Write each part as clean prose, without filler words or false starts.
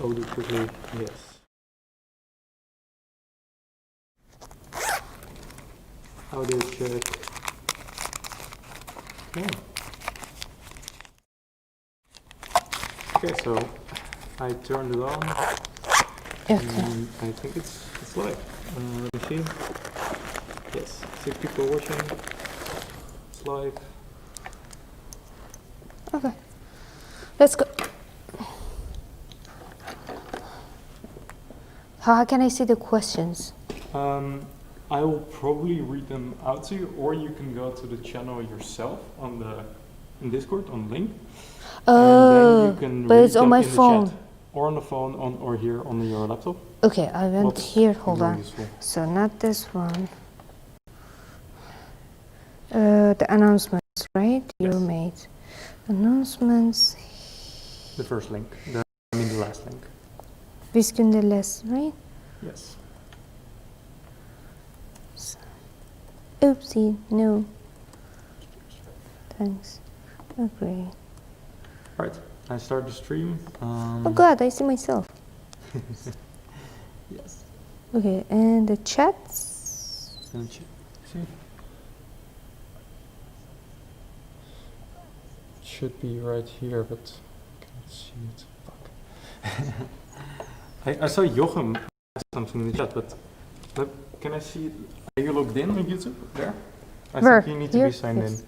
I'll do quickly. Yes. Audio check. Okay. Okay, so I turned it on. Okay. And I think it's live. Let me see. Yes, 6 people watching. It's live. Okay. Let's go. How can I see the questions? I will probably read them out to you, or you can go to the channel yourself on in Discord on link. And then you can but read it's on them my in the phone. chat, or on the phone, or here on your laptop. Okay, I went What's here. Hold more on. useful? So not this one. The announcements, right? You Yes. made announcements. The first link. The last link. Wiskunde less, right? Yes. So, oopsie, no. Thanks. Agree. Right. I start the stream. Oh God, I see myself. Yes. Okay, and the chats. See? It should be right here, but I can't see it. Fuck. I saw Jochem something in the chat, but can I see? Are you logged in on YouTube there? I Where? think you need to Here? be signed Yes. in.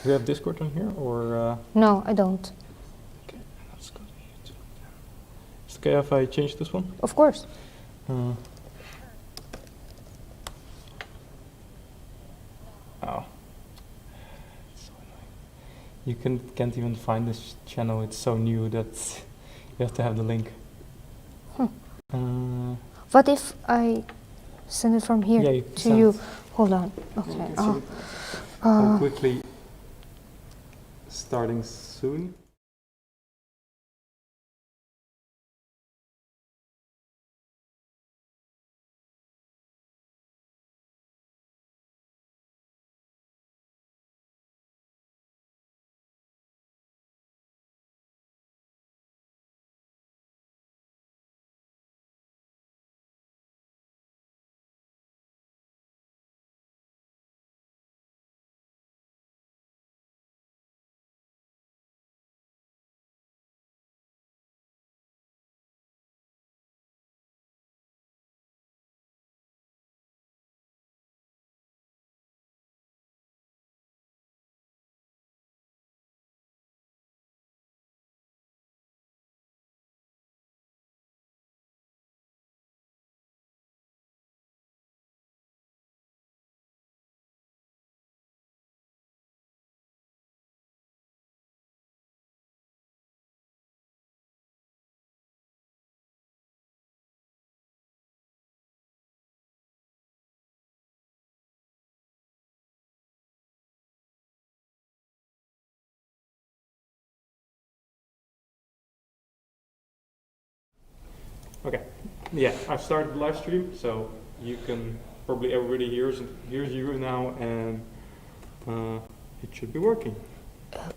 Do you have Discord on here or? No, I don't. Okay, let's go to YouTube. Is it okay if I change this one? Of course. Oh. It's so annoying. You can't even find this channel. It's so new that you have to have the link. What if I send it from here Yeah, you can to send you? it. Hold on. You Okay. can see it. I'll quickly starting soon. Okay, yeah, I've started the live stream, so you can probably everybody hears you now, and it should be working.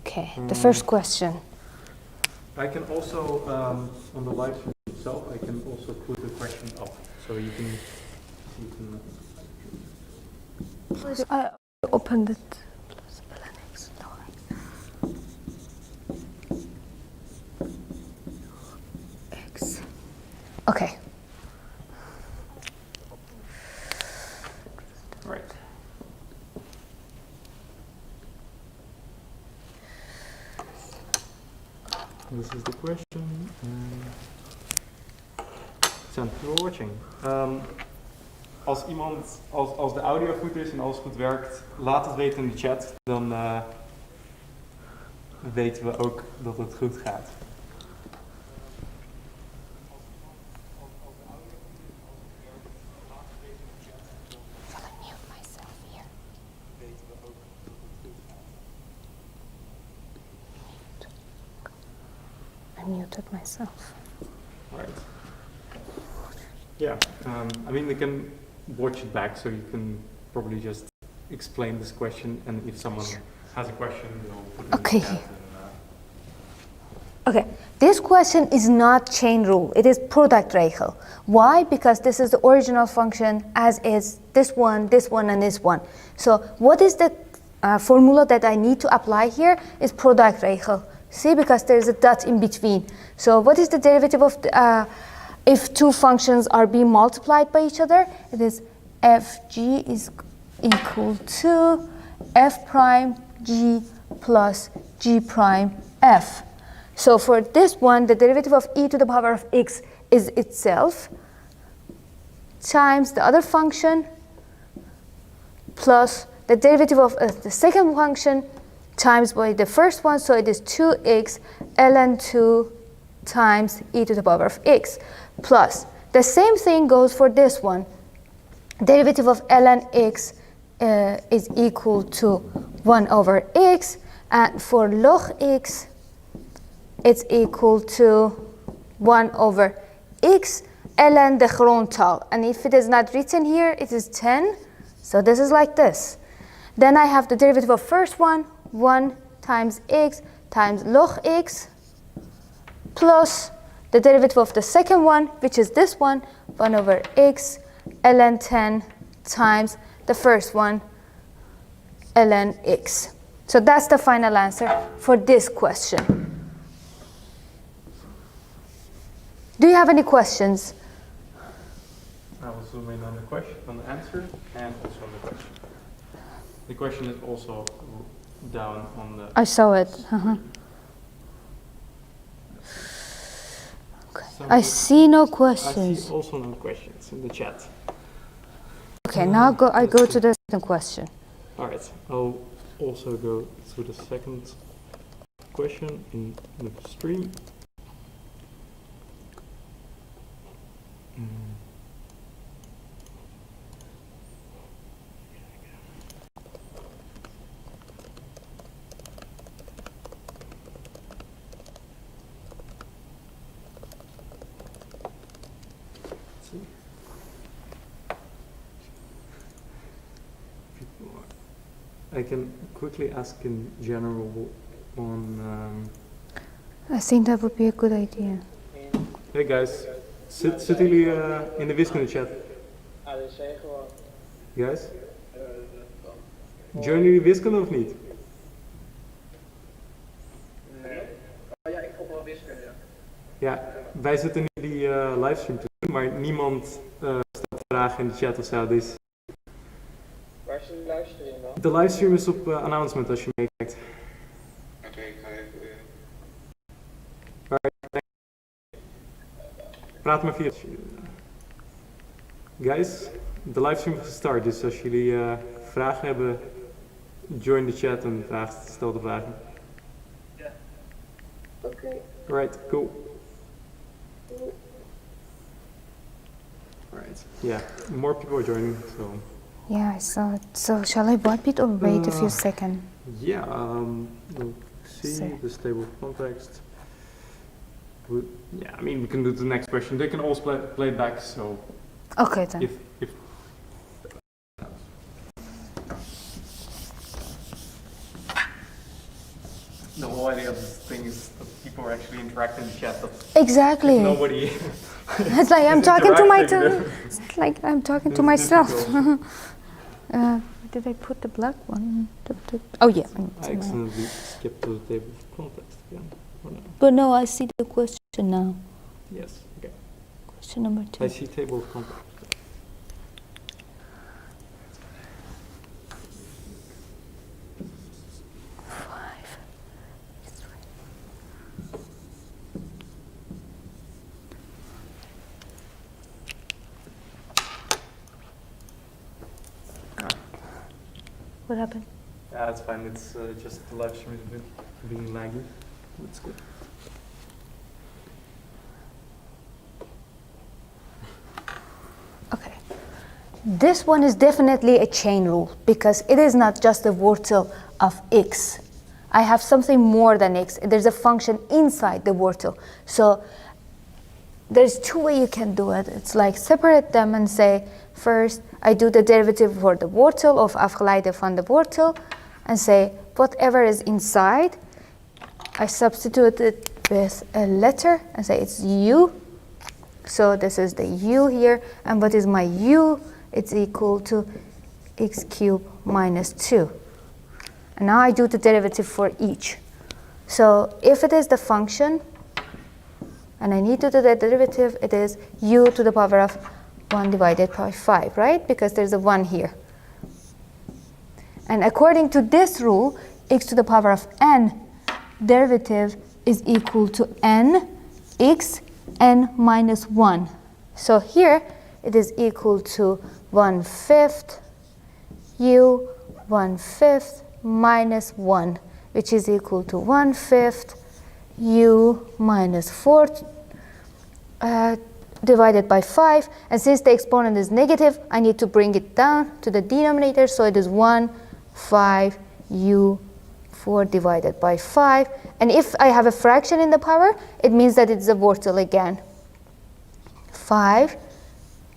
Okay. The first question. I can also on the live stream itself, I can also put the question up, so you can. I opened it. X. Okay. All right. This is the question. Thank you for watching. Als de audio goed is en alles goed werkt, laat het weten in de chat. Dan weten we ook dat het goed gaat. I muted myself. Right. Yeah, I mean, we can watch it back, so you can probably just explain this question, and if someone has a question, they'll put it in the chat. Okay. This question is not chain rule, it is product regel. Why? Because this is the original function as is this one, and this one. So what is the formula that I need to apply here is product regel. See, because there is a dot in between. So what is the derivative of if two functions are being multiplied by each other? It is fg is equal to f prime g plus g prime f. So for this one, the derivative of e to the power of x is itself times the other function plus the derivative of the second function times by the first one, so it is 2x ln 2 times e to the power of x, plus the same thing goes for this one. Derivative of ln x is equal to 1 over x, and for log x, it's equal to 1 over x ln the grondtal. And if it is not written here, it is 10. So this is like this. Then I have the derivative of first one, 1 times x times log x, plus the derivative of the second one, which is this one, 1 over x ln 10 times the first one, ln x. So that's the final answer for this question. Do you have any questions? I will zoom in on the question, on the answer, and also on the question. The question is also down on the. I saw it. Okay. I see no questions. I see also no questions in the chat. Okay, now I go to the second question. All right, I'll also go to the second question in the stream. I can quickly ask in general on. I think that would be a good idea. Hey guys, zitten jullie in de wiskunde chat? Guys? Joinen jullie wiskunde of niet? Ja, ik volg wel wiskunde. Ja, wij zitten nu die livestream te doen, maar niemand stelt vragen in de chat of zo. Dus Waar is de livestream dan? de livestream is op announcement als je meekijkt. Oké, ik ga even weer. Praat maar via. Guys, de livestream is gestart, dus als jullie vragen hebben, join de chat en stel de vragen. Ja. Oké. Alright, cool. Alright, yeah, more people are joining, so. Yeah, I saw it. So shall I wipe it or wait a few seconds? Yeah, we'll see the stable context. Yeah, I mean, we can do the next question. They can also play it back, so. Okay then. If the whole idea of this thing is that people are actually interacting in the chat, but Exactly. nobody. It's like I'm talking to my. interacting, It's like I'm talking to It's myself. difficult. Did I put the black one? Oh yeah. I accidentally skipped to the table of context again. Or no? But no, I see the question now. Yes, okay. Question number 2. I see table of context. What happened? Yeah, that's fine. It's just the live stream is being laggy. That's good. Okay. This one is definitely a chain rule because it is not just a wortel of x. I have something more than x. There's a function inside the wortel. So there's two ways you can do it. It's like separate them and say, first I do the derivative for the wortel of afgeleide van de wortel and say whatever is inside, I substitute it with a letter and say it's u. So this is the u here, and what is my u? It's equal to x cubed minus 2. And now I do the derivative for each. So if it is the function, and I need to do the derivative, it is u to the power of 1 divided by 5, right? Because there's a 1 here. And according to this rule, x to the power of n derivative is equal to n x n minus 1. So here it is equal to 1/5 u 1/5 minus 1, which is equal to 1/5 u minus 4 divided by 5. And since the exponent is negative, I need to bring it down to the denominator. So it is 1/5 u 4 divided by 5. And if I have a fraction in the power, it means that it's a wortel again. 5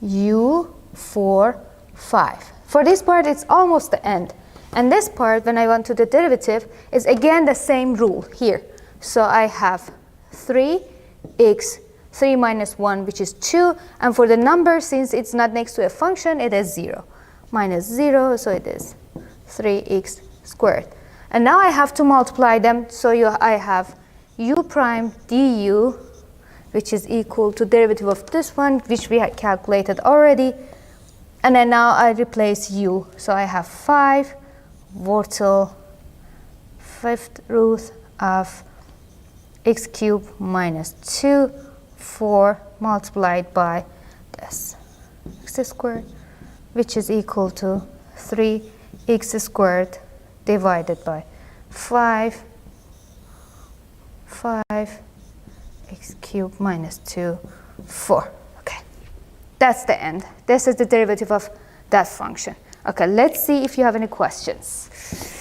u 4 5. For this part, it's almost the end. And this part, when I want to do the derivative, is again the same rule here. So I have 3x, 3 minus 1, which is 2. And for the number, since it's not next to a function, it is 0. Minus 0, so it is 3x squared. And now I have to multiply them. So I have u prime du, which is equal to derivative of this one, which we had calculated already. And then now I replace u. So I have 5 wortel 5th root of x cubed minus 2, 4 multiplied by this x squared, which is equal to 3x squared divided by 5 x cubed minus 2, 4. Okay, that's the end. This is the derivative of that function. Okay, let's see if you have any questions.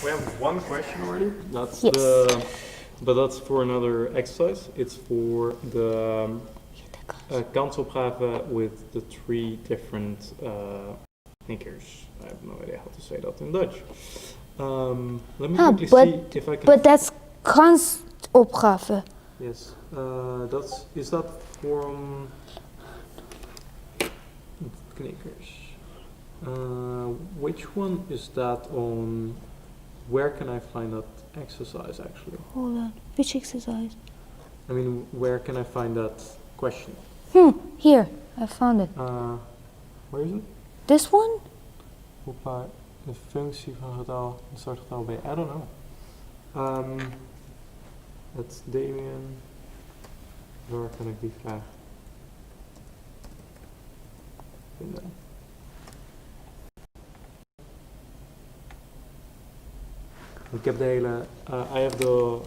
We have one question already. That's Yes. but that's for another exercise. It's for the kansopgave with the 3 different thinkers. I have no idea how to say that in Dutch. Let me quickly see if I can. But that's kansopgave. Yes, is that from knickers? Which one is that on? Where can I find that exercise actually? Hold on. Which exercise? I mean, where can I find that question? Here. I found it. Where is it? This one? Hoppa, de functie van getal, een soort getal b. I don't know. That's Damien. Waar kan ik die vraag vinden? Ik heb de hele, I have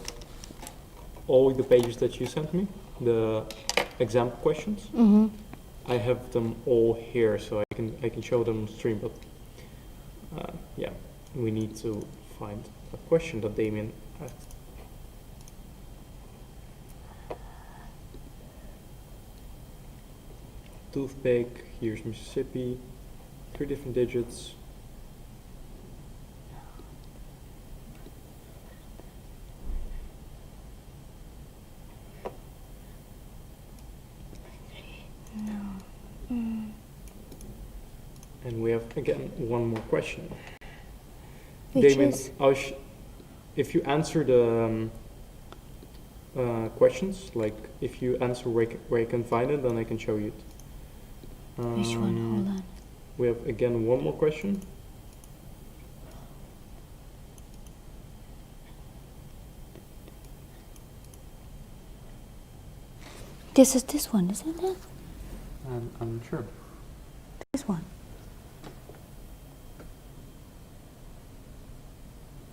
all the pages that you sent me, the example questions. I have them all here, so I can show them on stream. But yeah, we need to find a question that Damien asked. Toothpick. Here's Mississippi. 3 different digits. And we have again one more question. Which Damien, is? if you answer the questions, like if you answer where you can find it, then I can show you it. Which one? Hold on. We have again one more question. This is this one, isn't it? I'm sure. This one.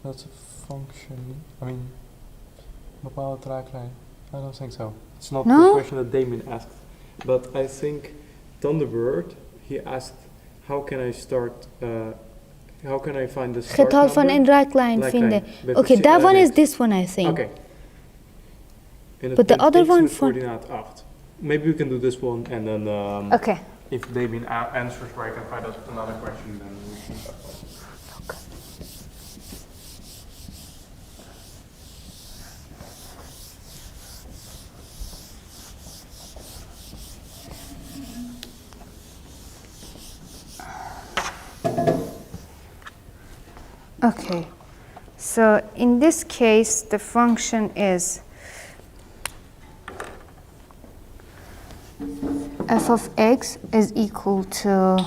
That's a function. I mean, bepaalde traaklijn. I don't think so. It's not No? the question that Damien asked, but I think Thunderbird, he asked, how can I start? How can I find the start Getal van number? een raaklijn Raaklijn, vinden. met Okay, een that one is element. this one, I think. Okay. En But the het other x one met for- coördinaat 8. Maybe we can do this one and then Okay. if Damien answers where I can find out another question, then we can do that one. Okay. So in this case, the function is f of x is equal to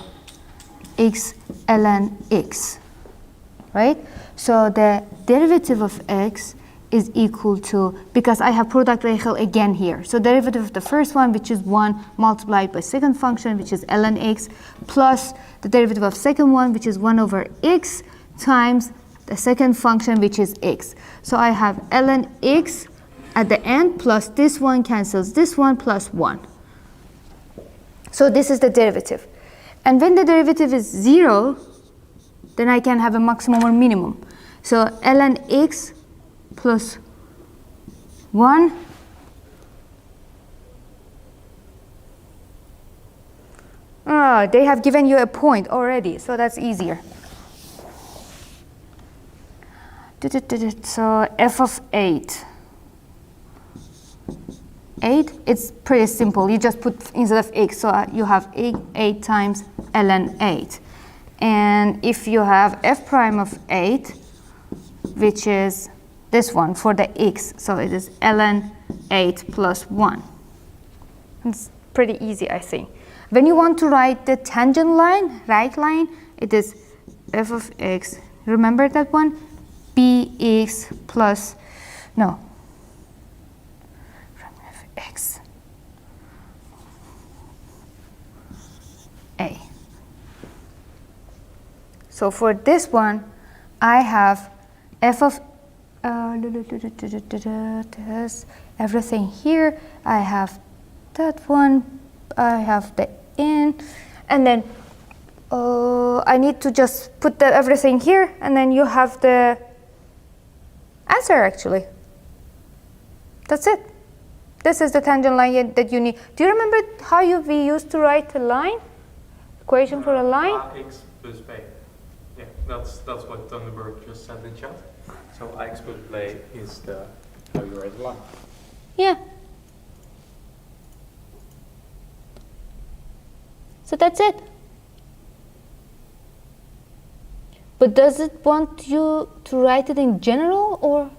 x ln x, right? So the derivative of x is equal to, because I have product regel again here, so derivative of the first one, which is 1 multiplied by second function, which is ln x, plus the derivative of second one, which is 1 over x, times the second function, which is x. So I have ln x at the end, plus this one cancels this one, plus 1. So this is the derivative. And when the derivative is 0, then I can have a maximum or minimum. So ln x plus 1 they have given you a point already, so that's easier. So f of 8. 8, it's pretty simple. You just put instead of x, so you have 8 times ln 8. And if you have f prime of 8, which is this one for the x, so it is ln 8 plus 1. It's pretty easy, I think. When you want to write the tangent line, right line, it is f of x. Remember that one? bx plus, no, from f x a. So for this one, I have f of everything here. I have that one. I have the in, and then I need to just put that everything here, and then you have the answer actually. That's it. This is the tangent line that you need. Do you remember how we used to write a line? Equation for a line? Ax plus b. Yeah, that's what Thunderbird just said in chat. So ax plus b is the how you write a line. Yeah. So that's it. But does it want you to write it in general or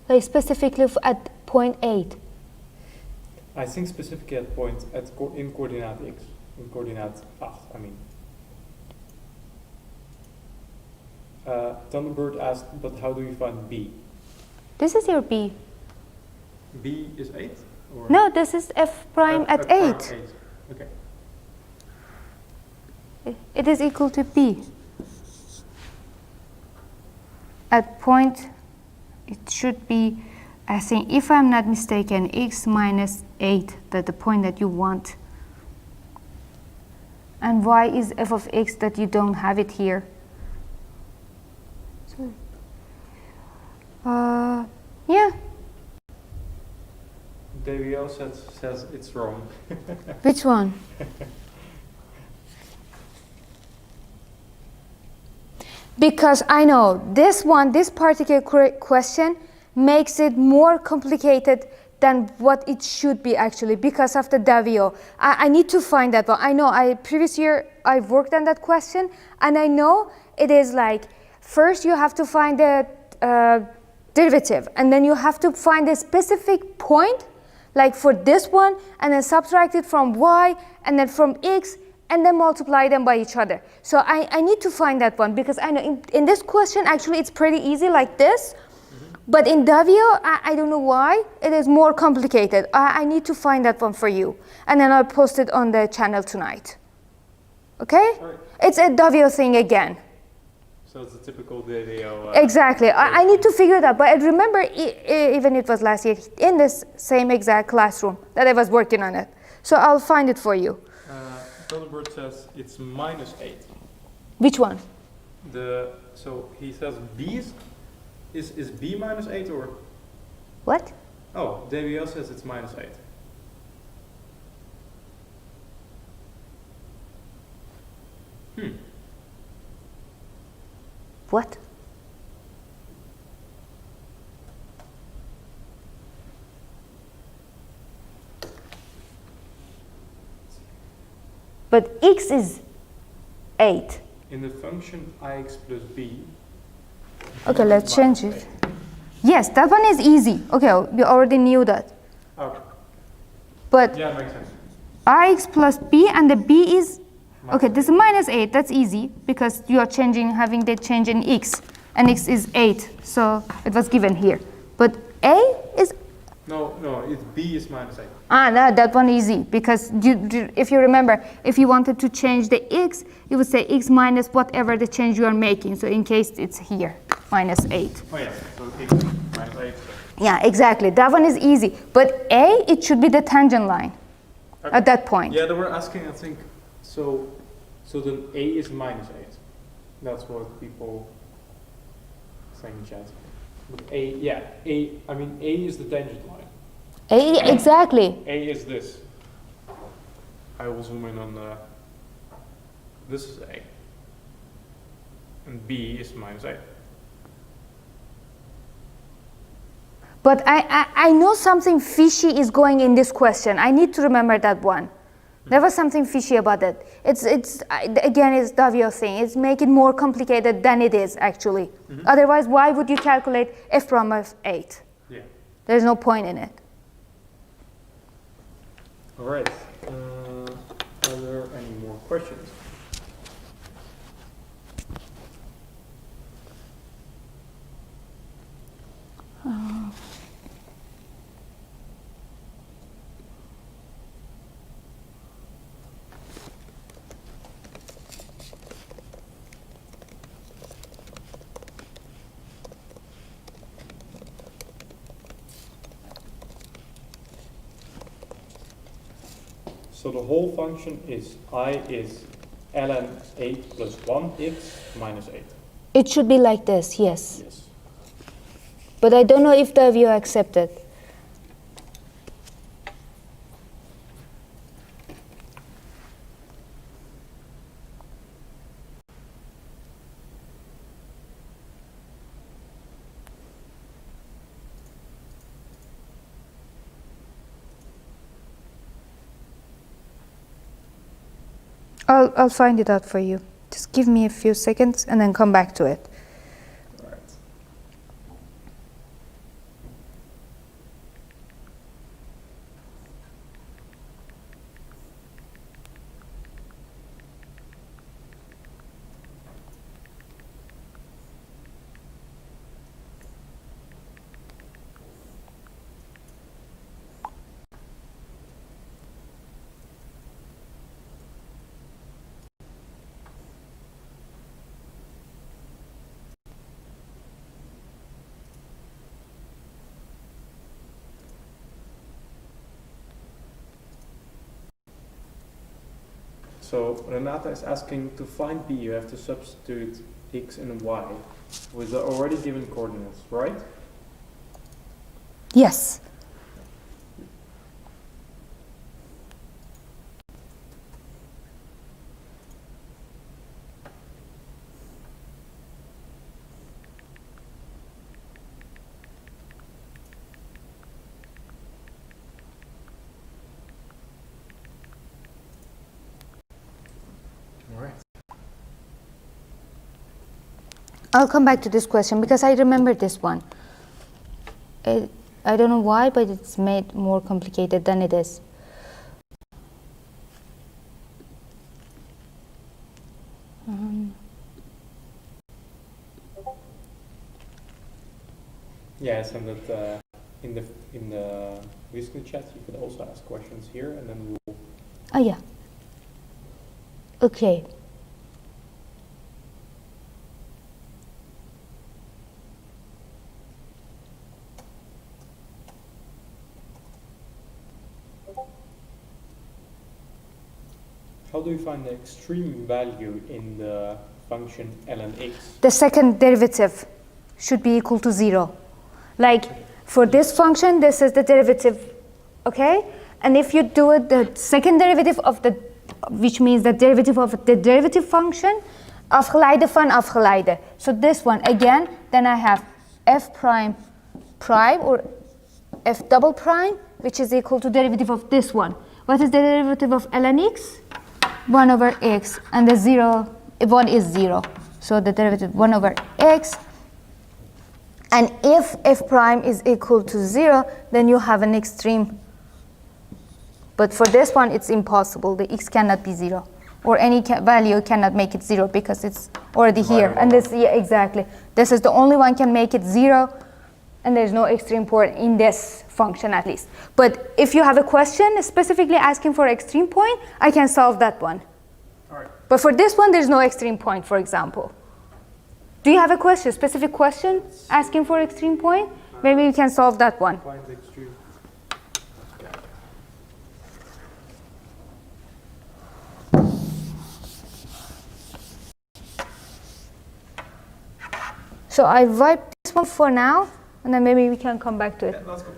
like specifically at point 8? I think specifically at point in coordinate x, in coordinate 8, I mean. Thunderbird asked, but how do you find b? This is your b. B is 8? Or No, this is f prime at F prime 8. Okay. It is equal to b. At point, it should be, I think, if I'm not mistaken, x minus 8, that the point that you want. And y is f of x that you don't have it here. Yeah. DWO says it's wrong. Which one? Because I know this one, this particular question makes it more complicated than what it should be actually because of the DWO. I need to find that one. I know previous year I worked on that question, and I know it is like first you have to find the derivative, and then you have to find a specific point, like for this one, and then subtract it from y, and then from x, and then multiply them by each other. So I need to find that one because I know in this question actually it's pretty easy like this, but in DWO I don't know why it is more complicated. I need to find that one for you, and then I'll post it on the channel tonight. Okay? Right. It's a DWO thing again. So it's a typical DWO. Exactly. I need to figure it out, but I remember even it was last year in this same exact classroom that I was working on it. So I'll find it for you. Thunderbird says it's minus 8. Which one? So he says B is B minus 8 or? What? Oh, DWO says it's minus 8. What? But x is 8. In the function ix plus b, Okay, let's change it. Yes, that one is easy. Okay, we already knew that. Okay. But Yeah, it makes sense. Ix plus b, and the b is, okay, this is minus 8. That's easy because you are changing, having the change in x, and x is 8. So it was given here. But a is, No, it's b is minus 8. no, that one easy because if you remember, if you wanted to change the x, you would say x minus whatever the change you are making. So in case it's here, minus 8. Oh yeah, so x minus 8. Yeah, exactly. That one is easy. But a, it should be the tangent line at that point. Yeah, they were asking, I think, so then a is minus 8. That's what people saying in chat. But a is the tangent line. A, exactly. A is this. I will zoom in on the, this is a. And b is minus 8. But I know something fishy is going in this question. I need to remember that one. There was something fishy about it. Again, it's Davio thing. It's make it more complicated than it is actually. Otherwise, why would you calculate f prime of 8? Yeah. There's no point in it. All right. Are there any more questions? So the whole function is I is ln 8 plus 1x minus 8. It should be like this, yes. Yes. But I don't know if the view accepted. I'll find it out for you. Just give me a few seconds and then come back to it. All right. So Renata is asking, to find b, you have to substitute x and y with the already given coordinates, right? Yes. All right. I'll come back to this question because I remember this one. I don't know why, but it's made more complicated than it is. Yeah, so that in the Wiskunde chat, you could also ask questions here, and then we'll. Oh yeah. Okay. How do you find the extreme value in the function ln x? The second derivative should be equal to 0. Like for this function, this is the derivative, okay? And if you do it, the second derivative of the, which means the derivative of the derivative function, afgeleide van afgeleide. So this one again, then I have f prime prime or f double prime, which is equal to derivative of this one. What is the derivative of ln x? 1 over x, and the 1 is 0. So the derivative 1 over x And if f prime is equal to 0, then you have an extreme. But for this one, it's impossible. The x cannot be 0. Or any value cannot make it 0 because it's already here. And this, yeah, exactly. This is the only one can make it 0. And there's no extreme point in this function at least. But if you have a question specifically asking for extreme point, I can solve that one. All right. But for this one, there's no extreme point, for example. Do you have a question, specific question asking for extreme point? Maybe you can solve that one. Find the extreme. So I wiped this one for now, and then maybe we can come back to it. Yeah, let's go.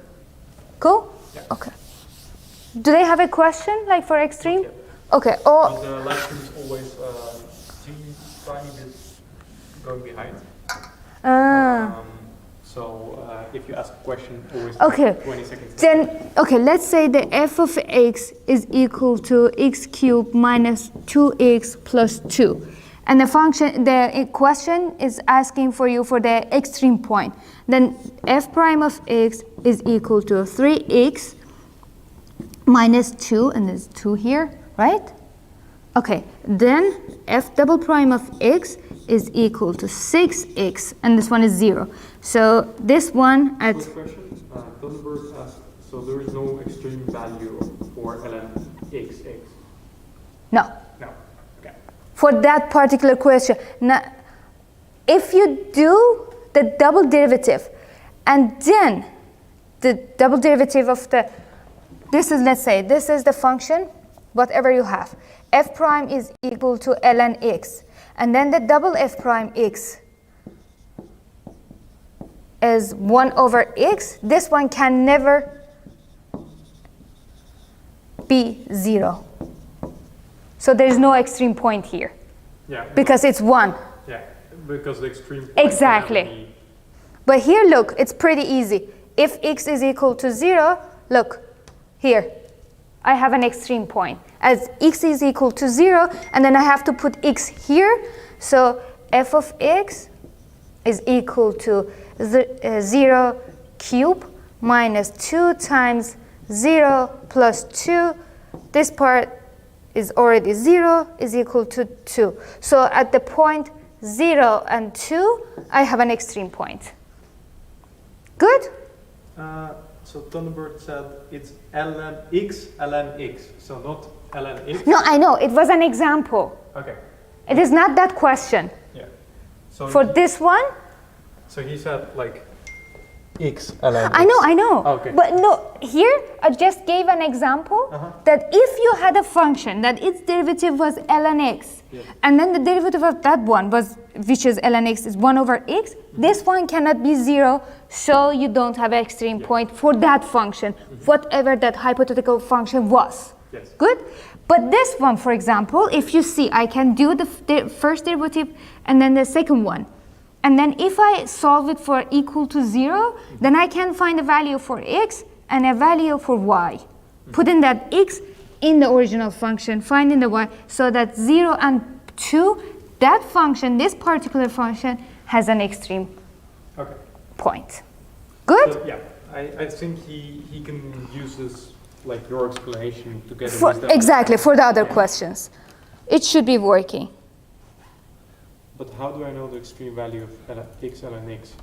Cool? Yeah. Okay. Do they have a question, like for extreme? Okay. Okay. But Oh, the live stream is always tiny bit going behind. So if you ask a question, always Okay. 20 seconds. then, okay, let's say the f of x is equal to x cubed minus 2x plus 2. And the function, the question is asking for you for the extreme point. Then f prime of x is equal to 3x minus 2, and there's 2 here, right? Okay, then f double prime of x is equal to 6x, and this one is 0. So this one at... Quick question. Thunderbird asked, so there is no extreme value for ln x. No. No. Okay. For that particular question. Now, if you do the double derivative and then the double derivative of the, this is, let's say, this is the function, whatever you have. F prime is equal to ln x. And then the double f prime x is 1 over x. This one can never be 0. So there is no extreme point here. Yeah. Because it's 1. Yeah, because the extreme point Exactly. can be- But here, look, it's pretty easy. If x is equal to 0, look, here, I have an extreme point. As x is equal to 0, and then I have to put x here. So f of x is equal to 0 cubed minus 2 times 0 plus 2. This part is already 0, is equal to 2. So at the point 0 and 2, I have an extreme point. Good? So Thunderbird said it's ln x, so not ln x. No, I know. It was an example. Okay. It is not that question. Yeah. So For this one, so he said like x ln I know. Okay. But no, here I just gave an example that if you had a function that its derivative was ln x, and then the derivative of that one was, which is ln x is 1 over x, this one cannot be 0, so you don't have an extreme point for that function, whatever that hypothetical function was. Yes. Good? But this one, for example, if you see, I can do the first derivative and then the second one. And then if I solve it for equal to 0, then I can find a value for x and a value for y. Putting that x in the original function, finding the y, so that 0 and 2, that function, this particular function, has an extreme Okay. point. Good? So, yeah, I think he can use this, like your explanation, to get Exactly, for the other questions. It should be working. But how do I know the extreme value of x ln x?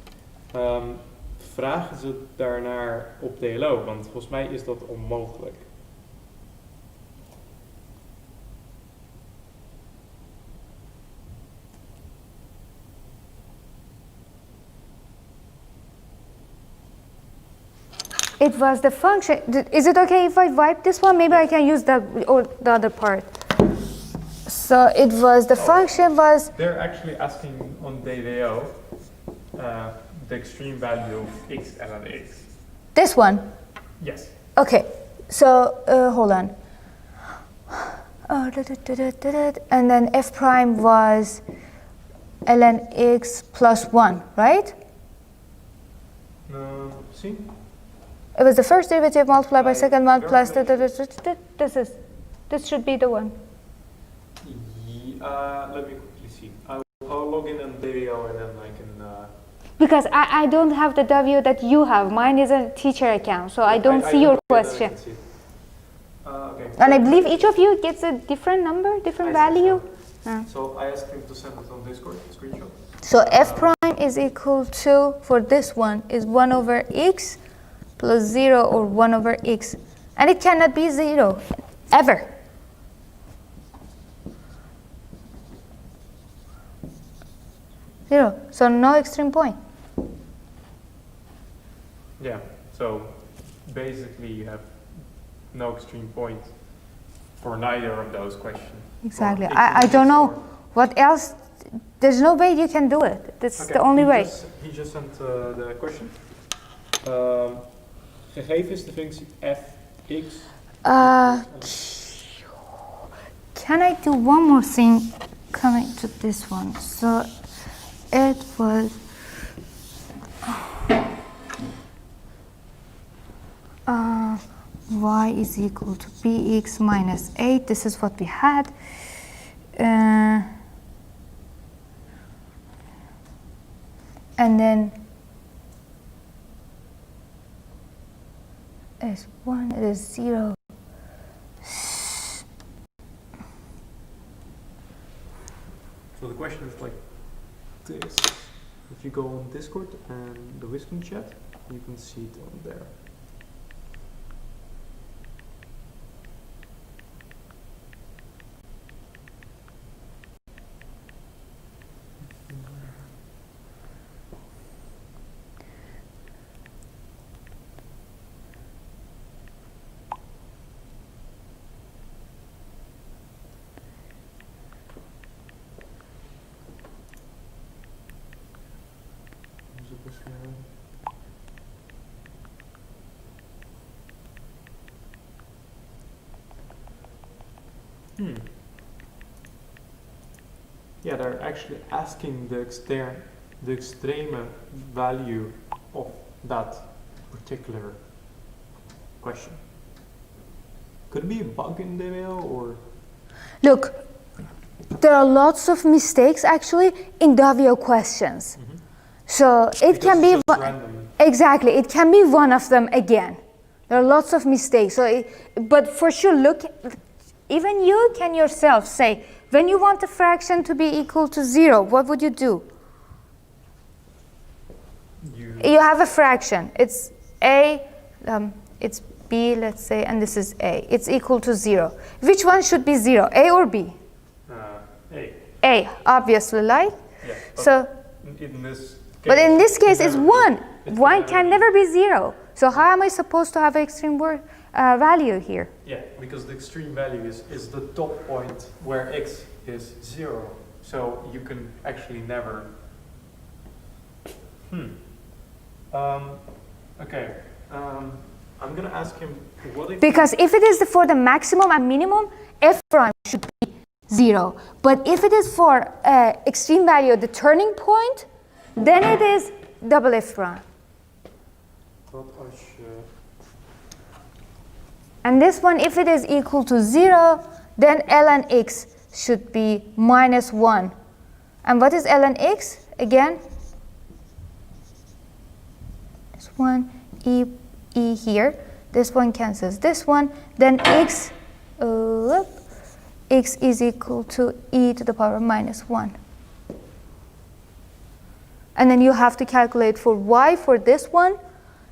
Vragen ze daarnaar op DLO? Want volgens mij is dat onmogelijk. It was the function. Is it okay if I wipe this one? Maybe I can use that or the other part. So it was, the function was, They're actually asking on DDO the extreme value of x ln x. this one. Yes. Okay, so hold on. And then f prime was ln x plus 1, right? See? It was the first derivative multiplied by second one plus this should be the one. Let me quickly see. I'll log in on DDO and then I can Because I don't have the W that you have. Mine is a teacher account, so I don't see your question. Okay. And I believe each of you gets a different number, different value. So I asked him to send it on Discord, screenshot. So f prime is equal to, for this one, is 1 over x plus 0 or 1 over x. And it cannot be 0, ever. Zero. So no extreme point. Yeah, so basically you have no extreme point for neither of those questions. Exactly. I don't know what else. There's no way you can do it. That's the only way. He just sent the question. Gegeven is de functie fx. Can I do one more thing coming to this one? So it was y is equal to bx minus 8. This is what we had. And then is 1, it is 0. So the question is like this. If you go on Discord and the Wiskunde chat, you can see it on there. Yeah, they're actually asking the extreme value of that particular question. Could it be a bug in the mail or? Look, there are lots of mistakes actually in WO questions. So it can be exactly. It can be one of them again. There are lots of mistakes. So, but for sure, look. Even you can yourself say, when you want a fraction to be equal to 0, what would you do? You have a fraction. It's a, it's b, let's say, and this is a. It's equal to 0. Which one should be 0, a or b? A. A, obviously, right? Yeah. So, in this case, but in this case, it's 1. 1 can never be 0. So how am I supposed to have an extreme value here? Yeah, because the extreme value is the top point where x is 0. So you can actually never. Okay. I'm gonna ask him what if. Because if it is for the maximum and minimum, f prime should be 0. But if it is for extreme value, the turning point, then it is double f prime. And this one, if it is equal to 0, then ln x should be minus 1. And what is ln x? Again, this one, e here. This one cancels this one. Then x is equal to e to the power minus 1. And then you have to calculate for y for this one.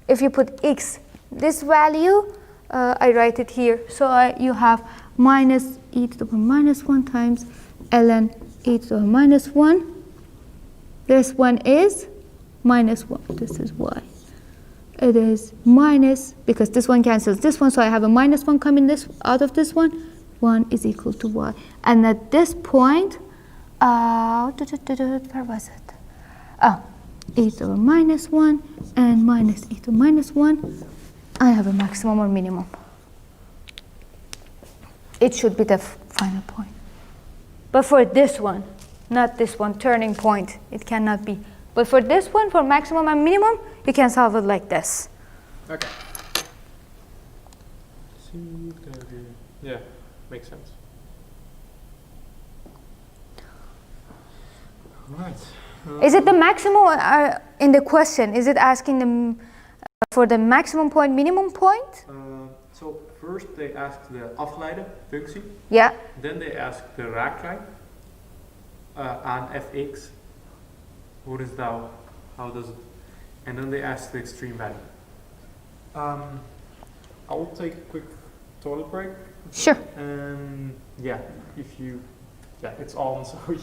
If you put x, this value, I write it here. So you have minus e to the power minus 1 times ln e to the power minus 1. This one is minus 1. This is y. It is minus, because this one cancels this one, so I have a minus 1 coming out of this one. 1 is equal to y. And at this point, where was it? E to the power minus 1 and minus e to the minus 1. I have a maximum or minimum. It should be the final point. But for this one, not this one, turning point, it cannot be. But for this one, for maximum and minimum, you can solve it like this. Okay. Yeah, makes sense. Right. Is it the maximum in the question? Is it asking them for the maximum point, minimum point? So first they ask the afgeleide functie, Yeah. then they ask the raaklijn aan fx. What is thou? How does it? And then they ask the extreme value. I will take a quick toilet break. Sure. And yeah, it's on. So you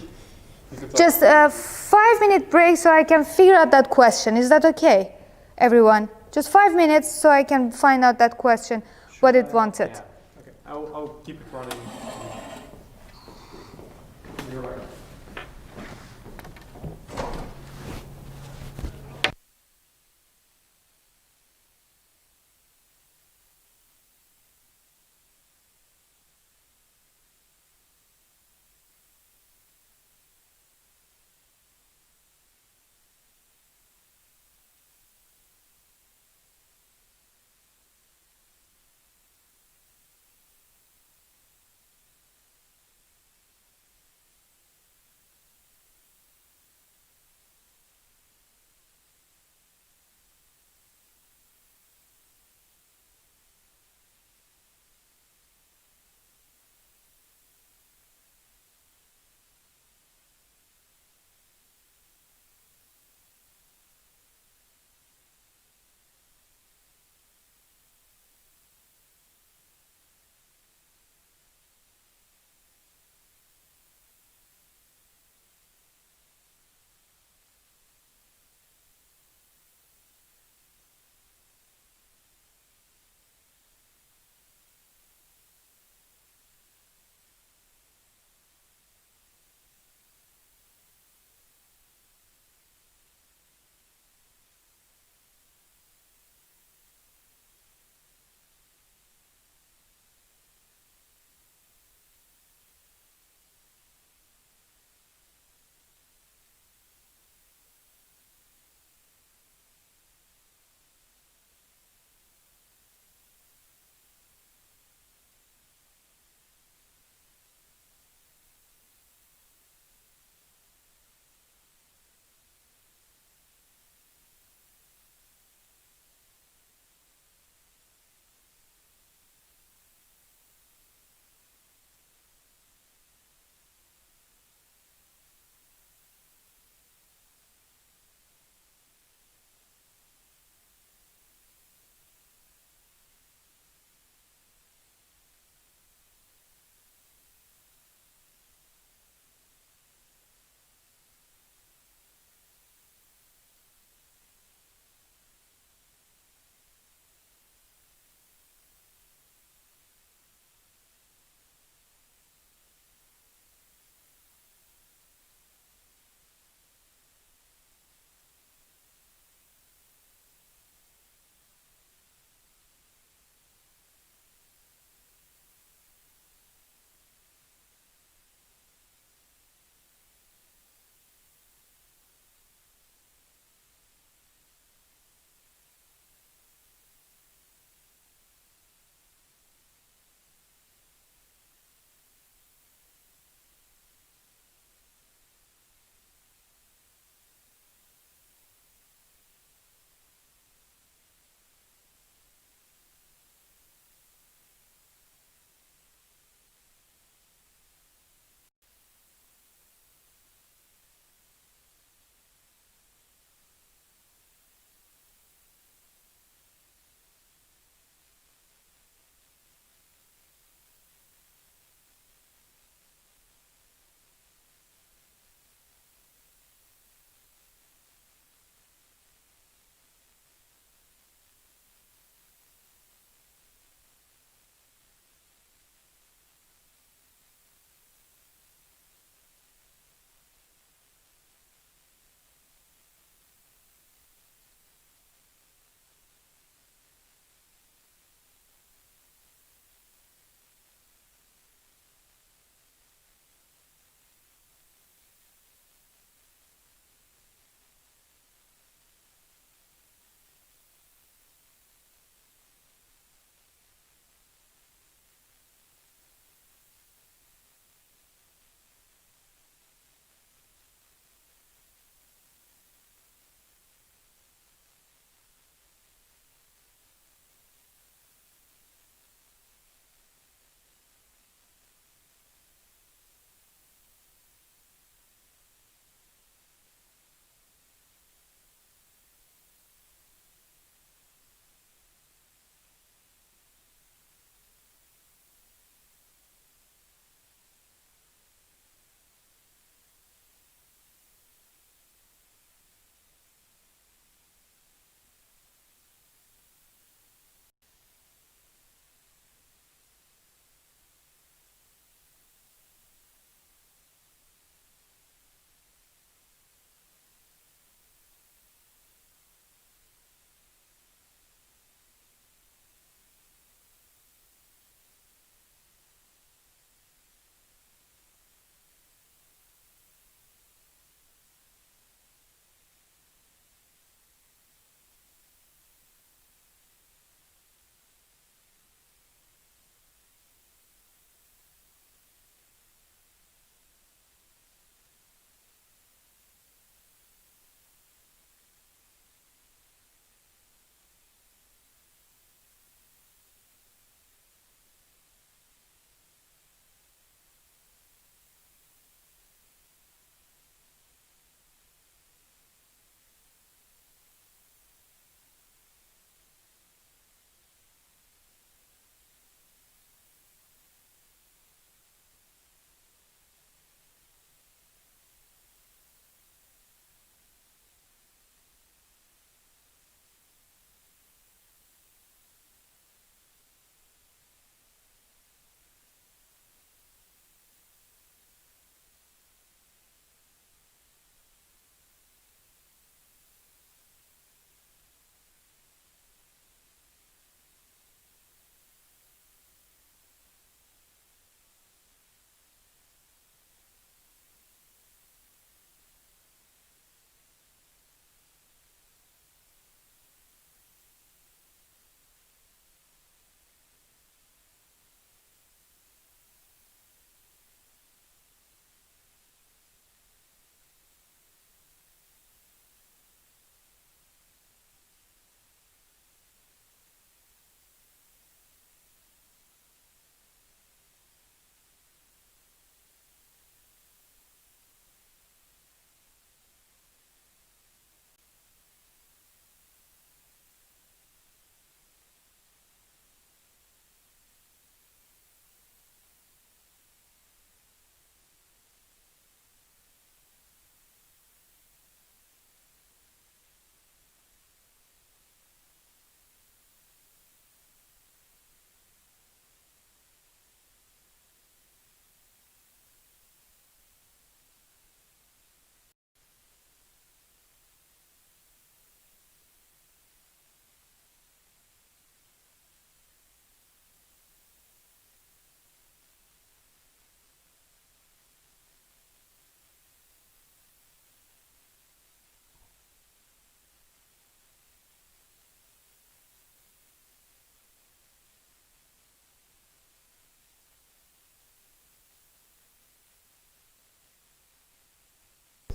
can talk. Just a 5-minute break so I can figure out that question. Is that okay, everyone? Just 5 minutes so I can find out that question, what it wanted. Yeah. Okay. I'll keep it running. You're right.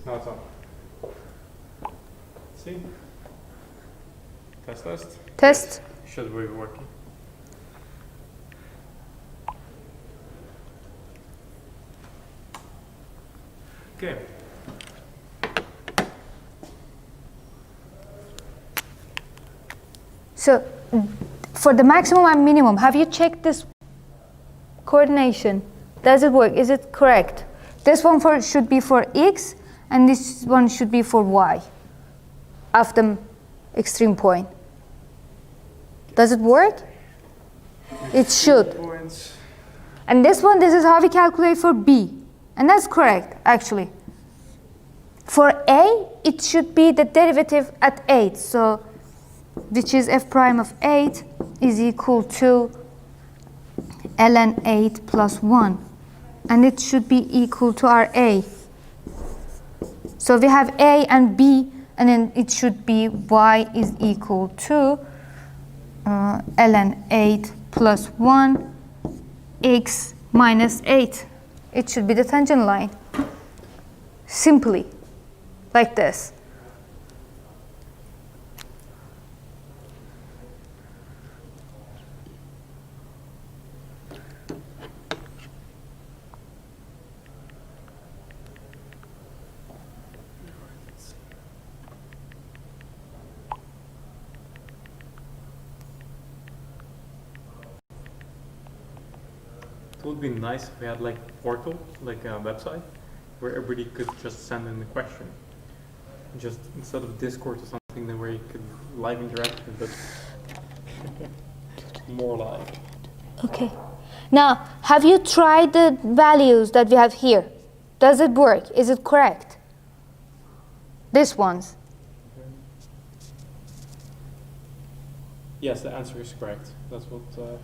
Now it's on. See? Test, test. Test. Should be working. Okay. So for the maximum and minimum, have you checked this coordination? Does it work? Is it correct? This one should be for x, and this one should be for y of the extreme point. Does it work? It should. Points. And this one, this is how we calculate for b. And that's correct, actually. For a, it should be the derivative at 8. So, which is f prime of 8 is equal to ln 8 plus 1. And it should be equal to our a. So we have a and b, and then it should be y is equal to ln 8 plus 1 x minus 8. It should be the tangent line. Simply, like this. It would be nice if we had like a portal, like a website, where everybody could just send in a question. Just instead of Discord or something, then where you could live interact with it. More live. Okay. Now, have you tried the values that we have here? Does it work? Is it correct? This ones. Yes, the answer is correct. That's what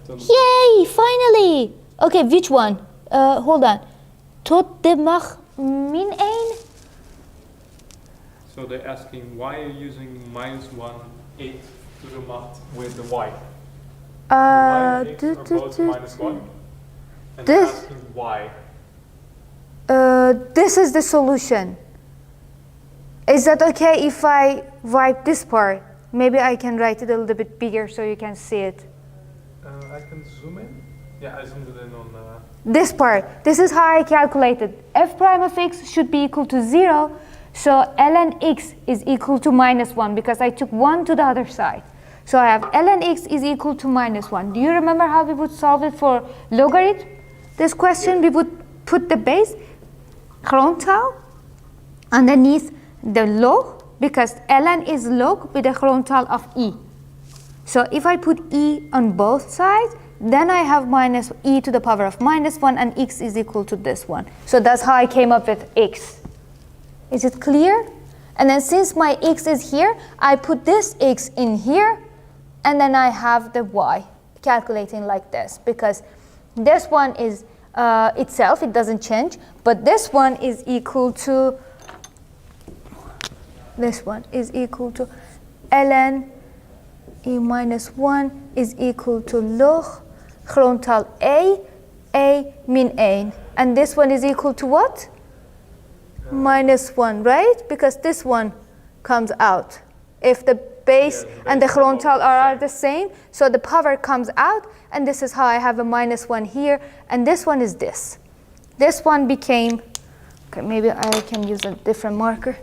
Yay! Finally! Okay, which one? Hold on. Tot de mag min 1? So they're asking why are you using minus 1, 8 to the math with the y? The y and x are both minus 1. And they're This- asking why. This is the solution. Is that okay if I wipe this part? Maybe I can write it a little bit bigger so you can see it. I can zoom in. Yeah, I zoomed it in on. This part, this is how I calculated. F prime of x should be equal to 0. So ln x is equal to minus 1 because I took 1 to the other side. So I have ln x is equal to minus 1. Do you remember how we would solve it for logarithm? This question, we would put the base frontal underneath the log because ln is log with the frontal of e. So if I put e on both sides, then I have minus e to the power of minus 1 and x is equal to this one. So that's how I came up with x. Is it clear? And then since my x is here, I put this x in here, and then I have the y calculating like this because this one is itself, it doesn't change, but this one is equal to ln e minus 1 is equal to log frontal a min 1. And this one is equal to what? Minus 1, right? Because this one comes out. If the base and the frontal are the same, so the power comes out, and this is how I have a minus 1 here, and this one is this. This one became, okay, maybe I can use a different marker.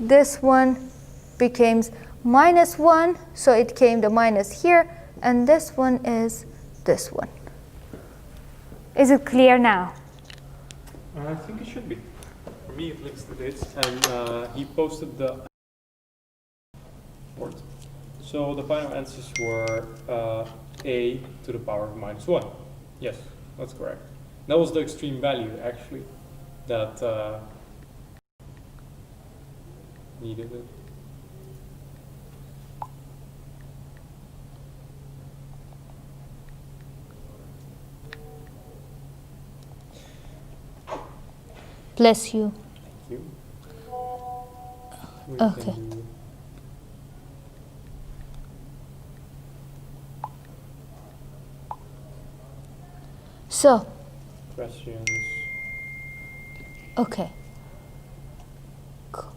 This one becomes minus 1, so it came the minus here, and this one is this one. Is it clear now? I think it should be. For me, it looks like this, and he posted the board. So the final answers were a to the power of minus 1. Yes, that's correct. That was the extreme value, actually, that needed it. Bless you. Thank you. We Okay. can do So, questions. okay. Cool.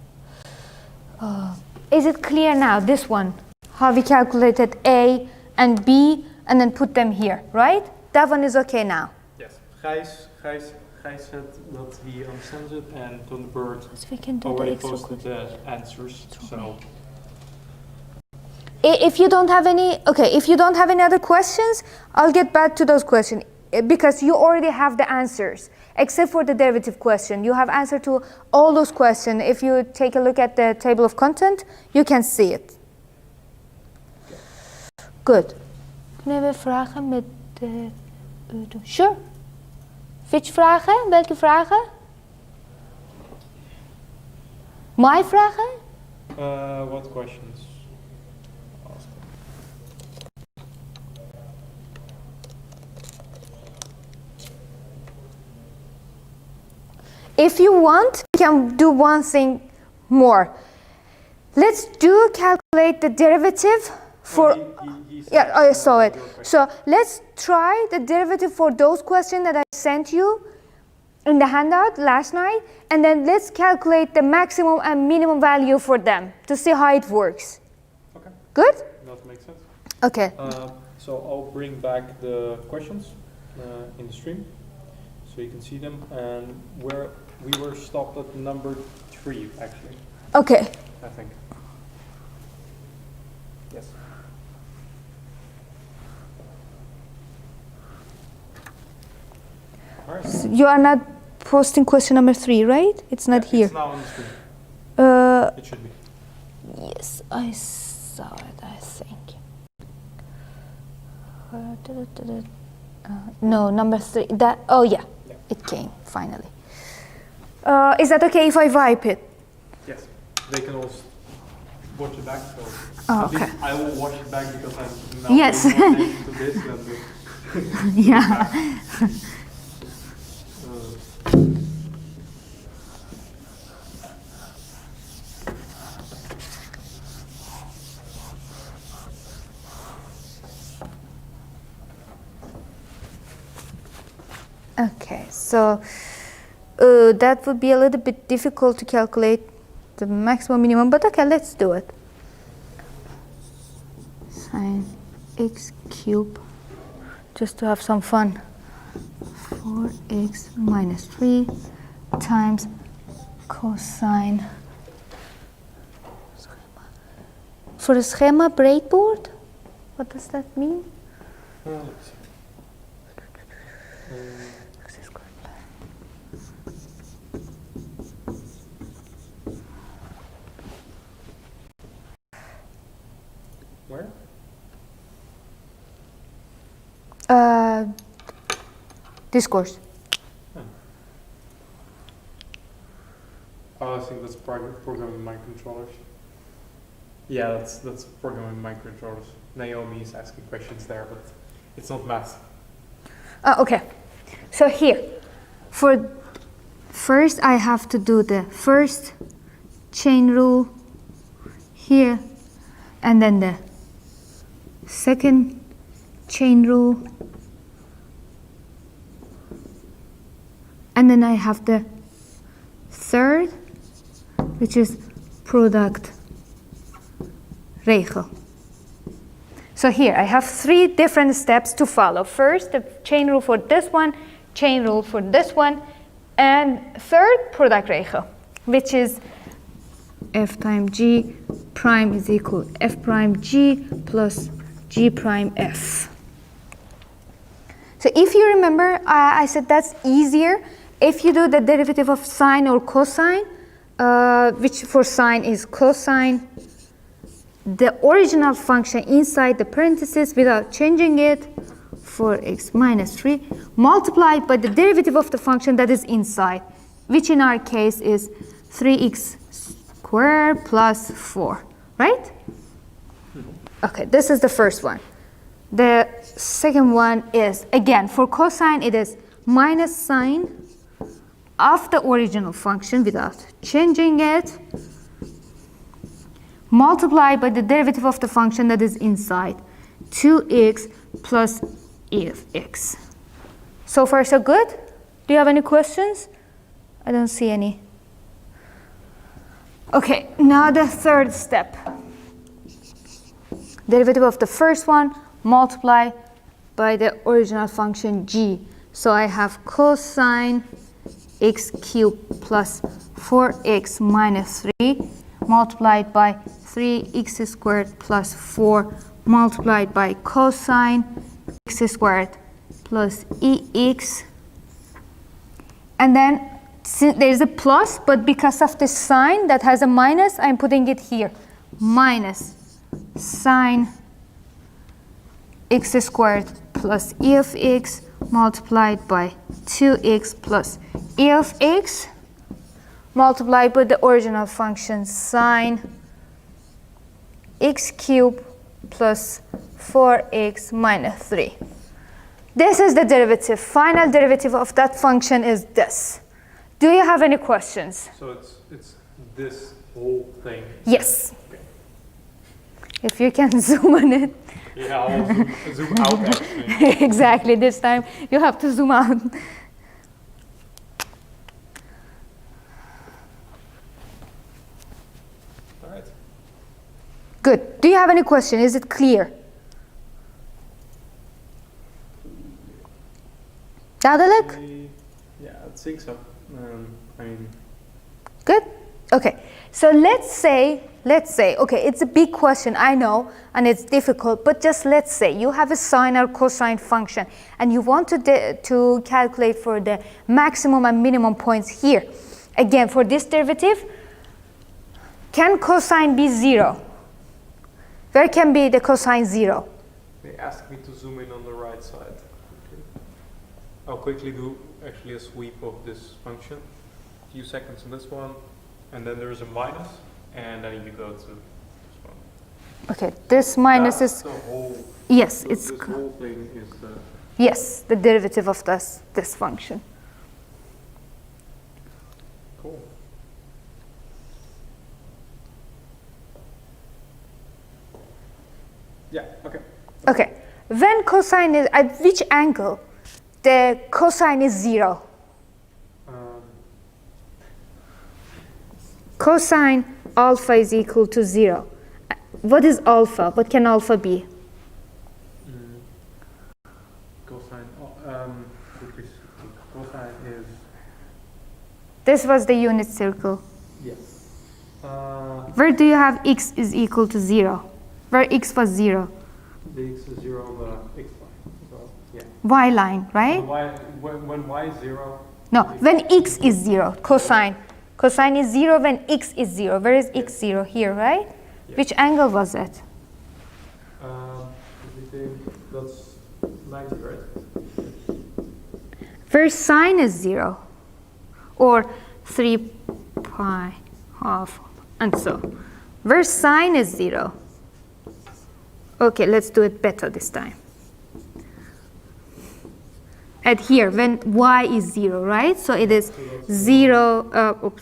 Is it clear now, this one? How we calculated A and B and then put them here, right? That one is okay now. Yes. Gijs said that he understands it, and Thunderbird So we can do the already extra posted the answers. So If you don't have any, if you don't have any other questions, I'll get back to those questions because you already have the answers, except for the derivative question. You have answer to all those questions. If you take a look at the table of content, you can see it. Good. Kunnen we vragen met de Sure. Which vragen? Welke vragen? My vragen? what questions? Ask. If you want, we can do one thing more. Let's calculate the derivative for... Yeah, I saw it. So let's try the derivative for those questions that I sent you in the handout last night, and then let's calculate the maximum and minimum value for them to see how it works. Okay. Good? That makes sense. Okay. So I'll bring back the questions in the stream, so you can see them, and we were stopped at number 3 actually. Okay. I think. Yes. All right. So you are not posting question number 3, right? It's not here. It's now on the screen. It should be. Yes, I saw it, I think. No, number 3. Yeah, it came finally. Is that okay if I wipe it? Yes. They can also watch it back. So Oh, at least okay. I will watch it back because I'm now Yes. paying more attention to this than the Yeah. Okay, so that would be a little bit difficult to calculate the maximum minimum, but okay, let's do it. Sine x cubed, just to have some fun. 4x minus 3 times cosine. For the schema breadboard, what does that mean? let's see. Where? Discourse. Oh, I think that's programming microcontrollers. Yeah, that's programming microcontrollers. Naomi is asking questions there, but it's not math. Okay, so here, for first I have to do the first chain rule here, and then the second chain rule, and then I have the third, which is product regel. So here I have 3 different steps to follow. First, the chain rule for this one, chain rule for this one, and third, product regel, which is f times g prime is equal to f prime g plus g prime f. So if you remember, I said that's easier if you do the derivative of sine or cosine, which for sine is cosine, the original function inside the parentheses without changing it, 4x minus 3, multiplied by the derivative of the function that is inside, which in our case is 3x squared plus 4, right? Okay, this is the first one. The second one is, again, for cosine it is minus sine of the original function without changing it, multiplied by the derivative of the function that is inside, 2x plus e of x. So far, so good? Do you have any questions? I don't see any. Okay, now the third step. Derivative of the first one multiply by the original function g. So I have cosine x cubed plus 4x minus 3 multiplied by 3x squared plus 4 multiplied by cosine x squared plus ex. And then there's a plus, but because of the sign that has a minus, I'm putting it here. Minus sine x squared plus e of x multiplied by 2x plus e of x multiplied by the original function sine x cubed plus 4x minus 3. This is the derivative. Final derivative of that function is this. Do you have any questions? So it's this whole thing. Yes. Okay. If you can zoom on it. Yeah, I'll zoom out actually. Exactly, this time you have to zoom out. All right. Good. Do you have any question? Is it clear? Dadalik? Yeah, I think so. I mean. Good? Okay. So let's say, okay, it's a big question, I know, and it's difficult, but just let's say you have a sine or cosine function, and you want to calculate for the maximum and minimum points here. Again, for this derivative, can cosine be 0? Where can be the cosine 0? They asked me to zoom in on the right side. I'll quickly do actually a sweep of this function. A few seconds on this one, and then there's a minus, and then you go to this one. Okay, this minus That's is the whole. yes, it's this whole thing is the. yes, the derivative of this function. Cool. Yeah. Okay. Okay, when cosine is at which angle the cosine is 0? Cosine alpha is equal to 0. What is alpha? What can alpha be? Cosine. Cosine is. This was the unit circle. Yes. Where do you have x is equal to 0? Where x was 0? The x is 0 on the x line. So yeah. Y line, right? When y is 0. No, when x is 0, cosine. Cosine is 0 when x is 0. Where is x 0? Here, right? Yeah. Which angle was it? That's 90, right? Where sine is 0? Or 3 pi half, and so. Where sine is 0? Okay, let's do it better this time. At here, when y is 0, right? So it is 0,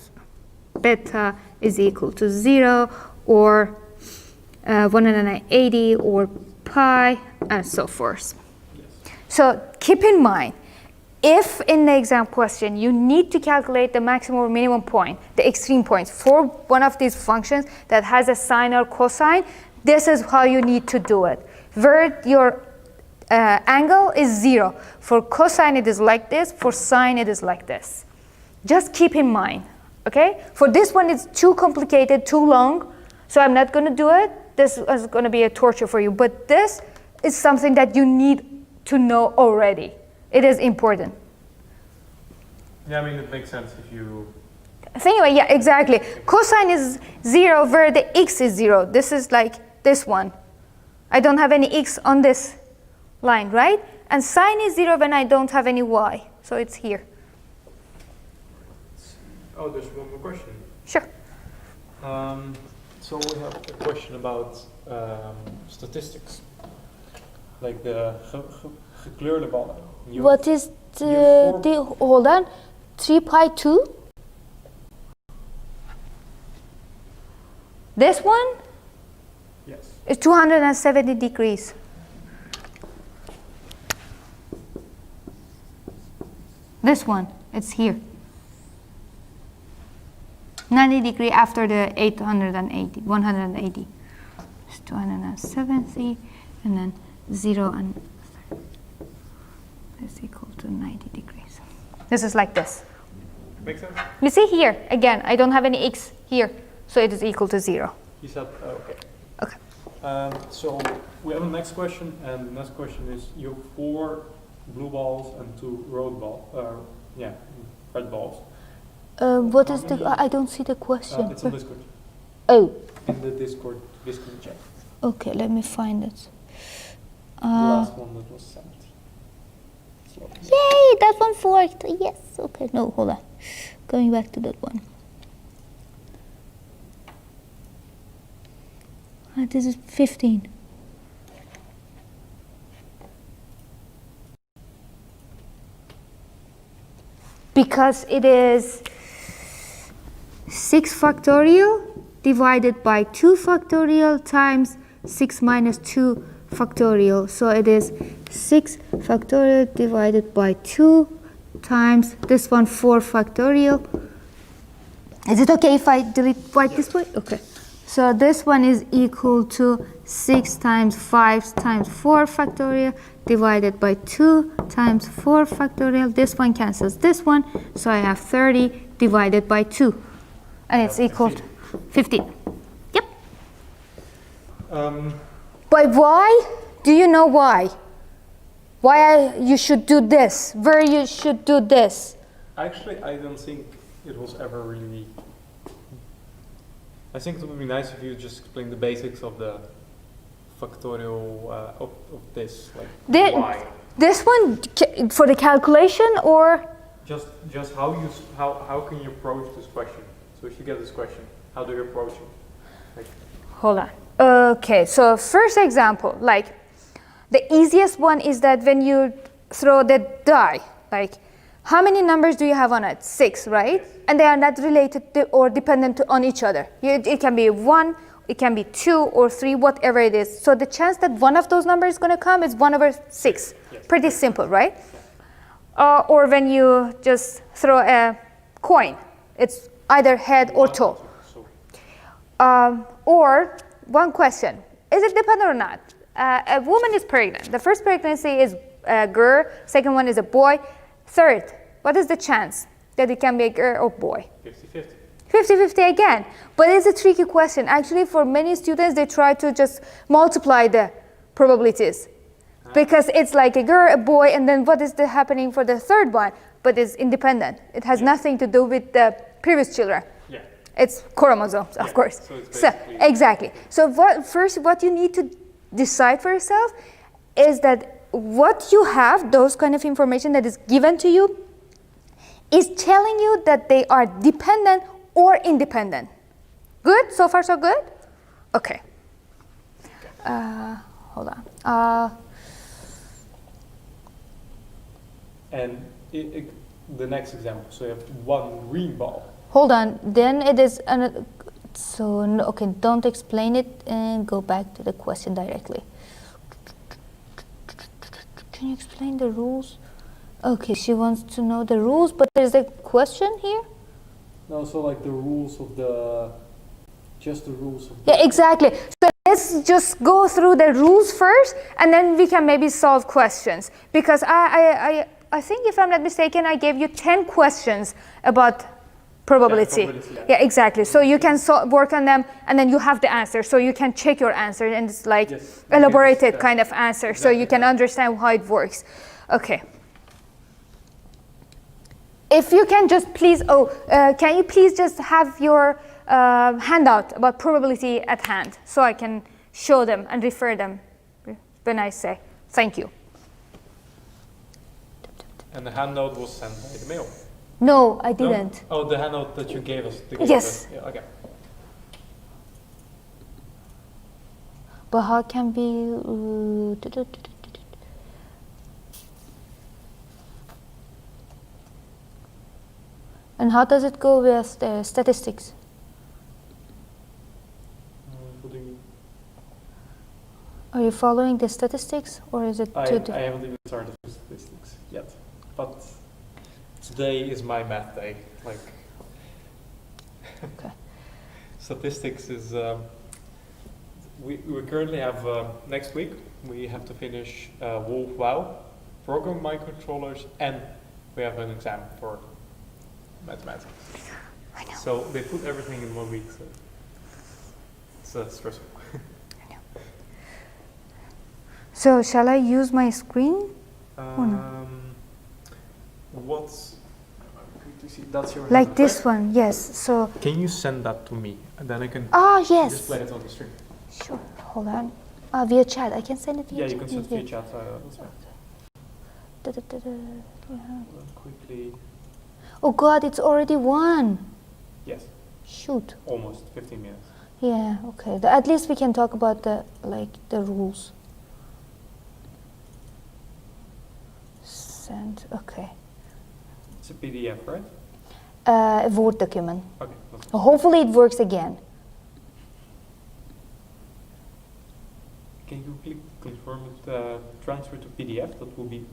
beta is equal to 0, or 180, or pi, and so forth. Yes. So keep in mind, if in the exam question you need to calculate the maximum or minimum point, the extreme points, for one of these functions that has a sine or cosine, this is how you need to do it. Where your angle is 0. For cosine it is like this, for sine it is like this. Just keep in mind, okay? For this one it's too complicated, too long, so I'm not going to do it. This is going to be a torture for you, but this is something that you need to know already. It is important. Yeah, I mean, it makes sense if you. So anyway, yeah, exactly. Cosine is 0 where the x is 0. This is like this one. I don't have any x on this line, right? And sine is 0 when I don't have any y. So it's here. Oh, there's one more question. Sure. So we have a question about statistics. Like the gekleurde ballen. What is the hold on, 3 pi 2? This one? Yes. It's 270 degrees. This one, it's here. 90 degree after the 880, 180. It's 270, and then 0 and is equal to 90 degrees. This is like this. Makes sense? You see here, again, I don't have any x here, so it is equal to 0. You said, okay. Okay. So we have the next question, and the next question is, you have 4 blue balls and 2 red balls. What is the, I don't see the question. It's in Discord. Oh, In the Discord chat. okay, let me find it. The last one that was sent. Yay, that one worked. Yes, okay, no, hold on. Going back to that one. This is 15. Because it is 6 factorial divided by 2 factorial times 6 minus 2 factorial. So it is 6 factorial divided by 2 times this one 4 factorial. Is it okay if I delete white this way? Okay. So this one is equal to 6 times 5 times 4 factorial divided by 2 times 4 factorial. This one cancels this one, so I have 30 divided by 2. And it's equal to 15. Yep. But why? Do you know why? Why you should do this? Where you should do this? Actually, I don't think it was ever really... I think it would be nice if you just explain the basics of the factorial of this, like why. This one for the calculation, or Just how can you approach this question? So if you get this question, how do you approach it? Like, hold on. Okay, so first example, like the easiest one is that when you throw the die, like how many numbers do you have on it? 6, right? And they are not related to or dependent on each other. It can be 1, it can be 2 or 3, whatever it is. So the chance that one of those numbers is going to come is 1 over 6. Yes. Pretty simple, right? Or when you just throw a coin, it's either head or tail. Or one question, is it dependent or not? A woman is pregnant. The first pregnancy is a girl, second one is a boy. Third, what is the chance that it can be a girl or boy? 50-50. 50-50 again. But it's a tricky question. Actually, for many students, they try to just multiply the probabilities. Because it's like a girl, a boy, and then what is happening for the third one? But it's independent. It has nothing to do with the previous children. Yeah. It's chromosomes, of course. So it's exactly. So what you need to decide for yourself is that what you have, those kind of information that is given to you, is telling you that they are dependent or independent. Good? So far so good? Okay. Hold on. And the next example, so you have 1 green ball. Hold on. Then it is another. So no, okay, don't explain it and go back to the question directly. Can you explain the rules? Okay, she wants to know the rules, but there's a question here? No, so like the rules of just the rules of Yeah, exactly. So let's just go through the rules first, and then we can maybe solve questions. Because I think, if I'm not mistaken, I gave you 10 questions about probability. Yeah, exactly. So you can work on them, and then you have the answer. So you can check your answer, and it's like elaborated kind of answer, exactly. So you can understand how it works. Okay. If you can just please, can you please just have your handout about probability at hand, so I can show them and refer them when I say thank you. And the handout was sent by the mail. No, I didn't. No? Oh, the handout that you gave us. Yes. Yeah, okay. But how can be? And how does it go with the statistics? What do you mean? Are you following the statistics, or is it? I haven't even started with statistics yet, but today is my math day. Like, Okay. Statistics is, we currently have, next week, we have to finish Wolf WoW, program microcontrollers, and we have an exam for mathematics. I know. So they put everything in 1 week, so it's stressful. So shall I use my screen? What's, that's your Like hand, this right? one, yes. So, Can you send that to me, and then I can yes. display it on the screen? Sure, hold on. Via chat, I can send it via Yeah, chat. you can send via chat. That's fine. Yeah. Quickly. Oh God, it's already 1. Yes, Shoot. almost 15 minutes. Yeah, okay. At least we can talk about the rules. Send, okay. It's a PDF, right? A Word document. Okay. That's Hopefully it works again. Can you click confirm it, transfer to PDF? That will be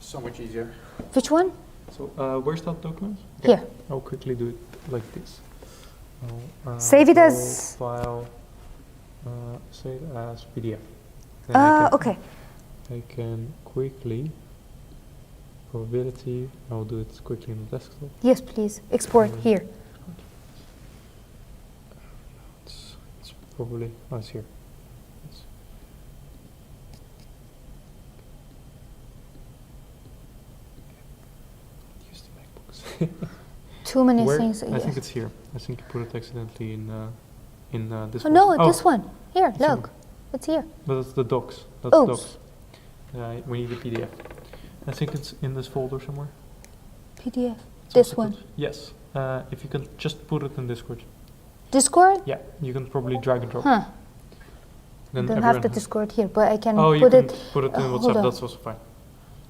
so much easier. Which one? So, where's that document? Here. I'll quickly do it like this. Save it go as- file, save as PDF. Then Okay. I can quickly, probability, I'll do it quickly in the desktop. Yes, please. Export here. It's probably, it's here. Use the MacBooks. Too many Where? things. I think it's here. I think you put it accidentally in this Oh, one. no, this one. Here, It's here. look. It's here. But it's the docs. That's Oops. docs. We need a PDF. I think it's in this folder somewhere. PDF. It's This also one. put- Yes. If you can just put it in Discord. Discord? Yeah, you can probably drag and drop. Huh. Then Don't have everyone the has- Discord here, but I can Oh, you put can it. put it in hold WhatsApp. on. That's also fine.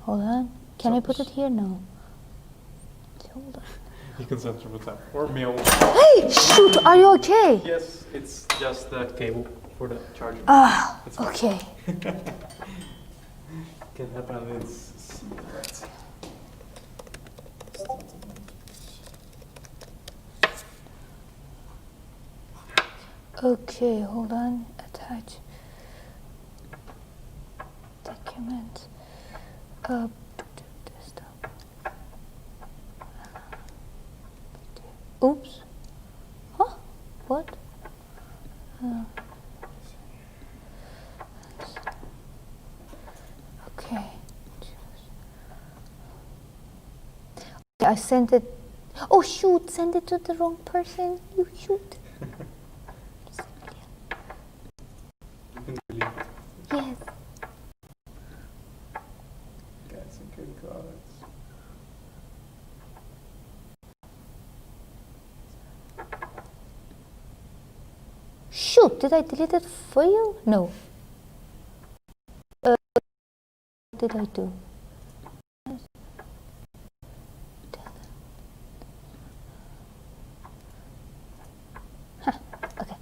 Hold on. Can So I put it s- here? No. Hold on. You can send through WhatsApp or mail. Hey, shoot! Are you okay? Yes, it's just the cable for the charger. Ah, It's fine. okay. Can happen. It's secret. Okay, hold on. Attach document. Desktop. Oops. Huh? What? Okay. Okay, I sent it. Oh shoot! Send it to the wrong person. You shoot. You can delete it. Yes. Okay, I think I got it. Shoot, did I delete it for you? No. What did I do? Huh, okay.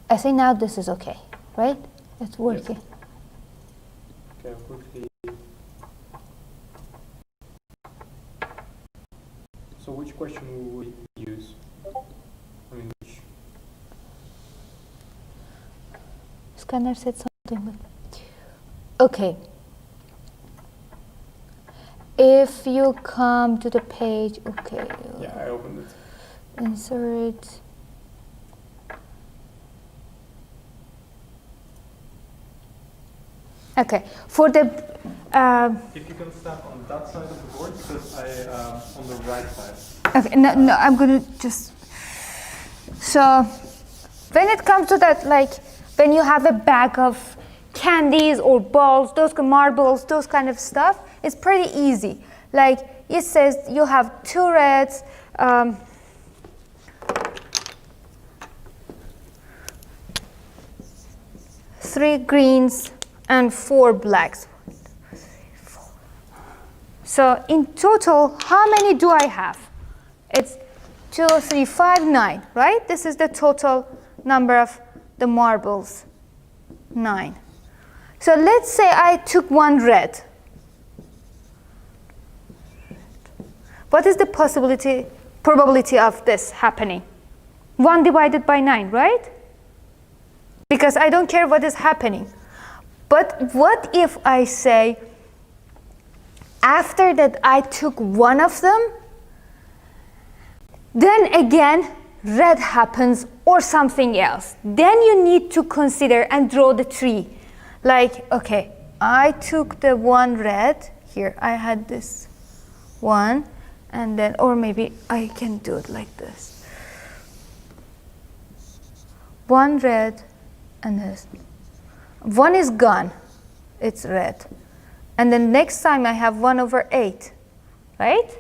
I think now this is okay, right? It's working. Okay, I'll quickly. So which question will we use? I mean, which? Scanner said something. Okay. If you come to the page, okay. Yeah, I opened it. Insert. Okay. For the If you can stand on that side of the board, because I on the right side. okay, no, I'm gonna just. So, when it comes to that, like when you have a bag of candies or balls, those marbles, those kind of stuff, it's pretty easy. Like it says you have 2 reds, 3 greens, and 4 blacks. So in total, how many do I have? It's 2, 3, 5, 9, right? This is the total number of the marbles, 9. So let's say I took 1 red. What is the probability of this happening? 1 divided by 9, right? Because I don't care what is happening. But what if I say, after that I took one of them, then again red happens or something else. Then you need to consider and draw the tree. Like, okay, I took the one red, here I had this one, and then, or maybe I can do it like this. One red and this. One is gone, it's red. And then next time I have 1/8, right?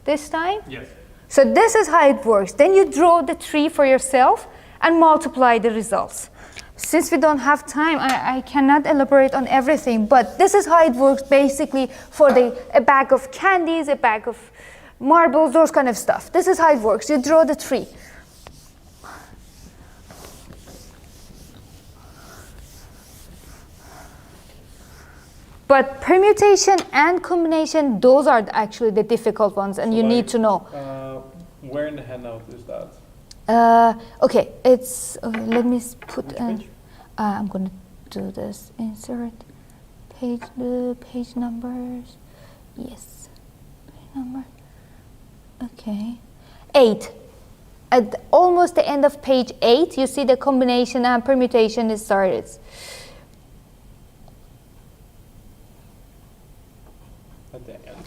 This time? Yes. So this is how it works. Then you draw the tree for yourself and multiply the results. Since we don't have time, I cannot elaborate on everything, but this is how it works basically for a bag of candies, a bag of marbles, those kind of stuff. This is how it works. You draw the tree. But permutation and combination, those are actually the difficult ones, and you need to know. Where in the handout is that? Okay, it's, let me put, Which page? I'm going to do this, insert page numbers, yes, page number, okay, 8. At almost the end of page 8, you see the combination and permutation is started. At the end.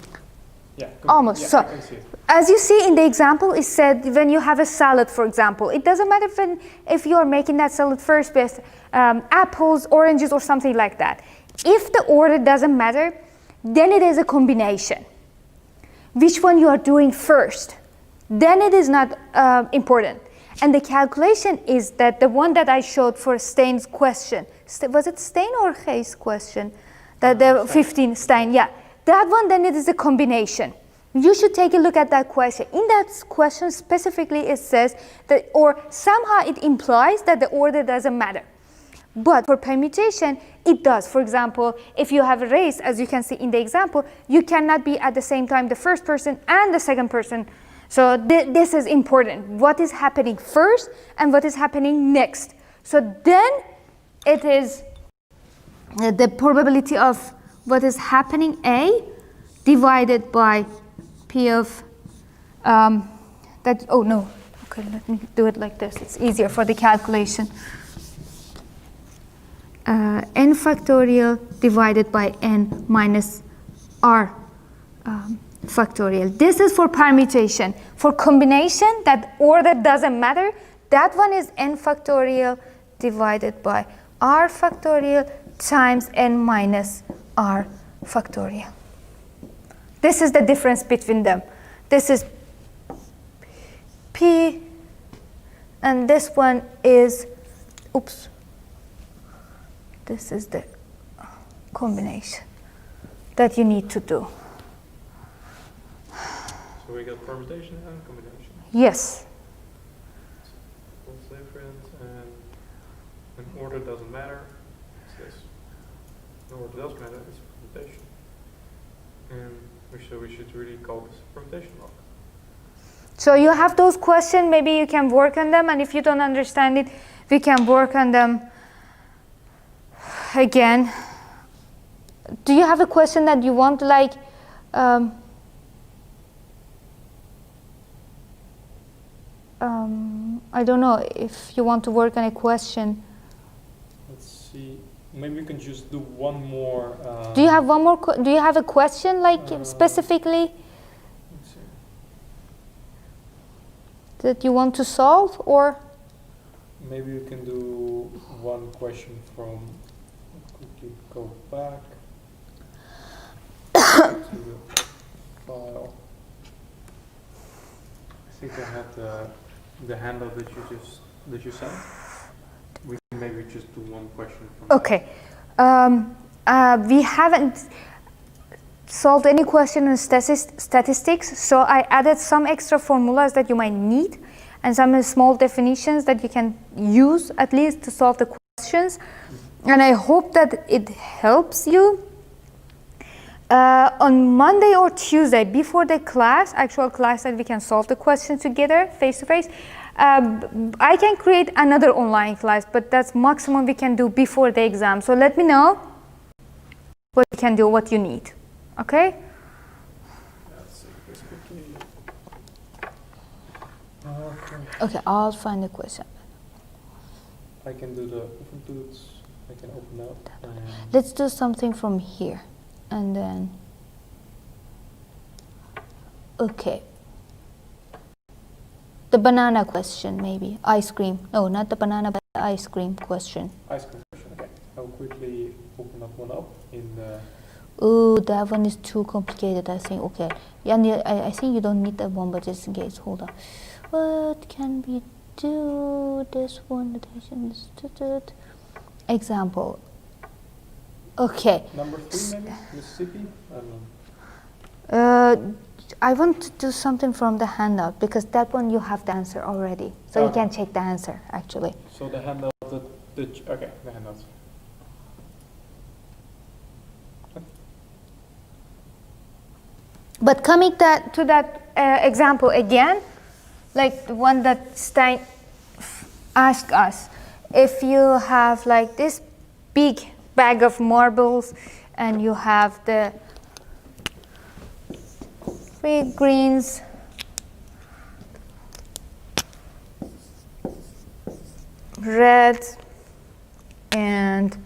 Yeah. Almost. Yeah, So, I can see it. as you see in the example, it said when you have a salad, for example, it doesn't matter if you are making that salad first with apples, oranges, or something like that. If the order doesn't matter, then it is a combination. Which one you are doing first, then it is not important. And the calculation is that the one that I showed for Stein's question, was it Stein or Hayes' question? That the 15 Stein, yeah. That one, then it is a combination. You should take a look at that question. In that question specifically it says that, or somehow it implies that the order doesn't matter. But for permutation, it does. For example, if you have a race, as you can see in the example, you cannot be at the same time the first person and the second person. So this is important. What is happening first and what is happening next. So then it is the probability of what is happening A divided by P of that, oh no, okay, let me do it like this. It's easier for the calculation. N factorial divided by N minus R factorial. This is for permutation. For combination, that order doesn't matter. That one is N factorial divided by R factorial times N minus R factorial. This is the difference between them. This is P, and this one is, oops, this is the combination that you need to do. So we got permutation and combination. Yes. What's different, and an order doesn't matter. It's this. An order does matter, it's permutation. And we should really call this permutation log. So you have those questions, maybe you can work on them, and if you don't understand it, we can work on them again. Do you have a question that you want, like, I don't know if you want to work on a question. Let's see. Maybe we can just do one more. Do you have one more? Do you have a question, like specifically Let's see. that you want to solve, or? Maybe we can do one question from. Quickly go back to the file. I think I had the handout that you sent. We can maybe just do one question from Okay. We haven't solved any question on statistics, so I added some extra formulas that you might need and some small definitions that you can use at least to solve the questions. And I hope that it helps you. On Monday or Tuesday, before the class, actual class that we can solve the question together, face to face, I can create another online class, but that's maximum we can do before the exam. So let me know what you can do, what you need. Okay? Let's see this quickly. Okay, I'll find the question. I can do the open tools. I can open up. Let's do something from here. And then, okay. The banana question, maybe. Ice cream. No, not the banana, but the ice cream question. Ice cream question, okay. I'll quickly open up one up in the... Ooh, that one is too complicated, I think. Okay. Yeah, I think you don't need that one, but just in case. Hold on. What can we do? This one, example. Okay. Number 3 maybe? Mississippi? I don't know. I want to do something from the handout because that one you have the answer already. So you can check the answer actually. So the handout, okay, the handouts. But coming to that example again, like the one that Stein asked us, if you have like this big bag of marbles and you have the 3 greens, red, and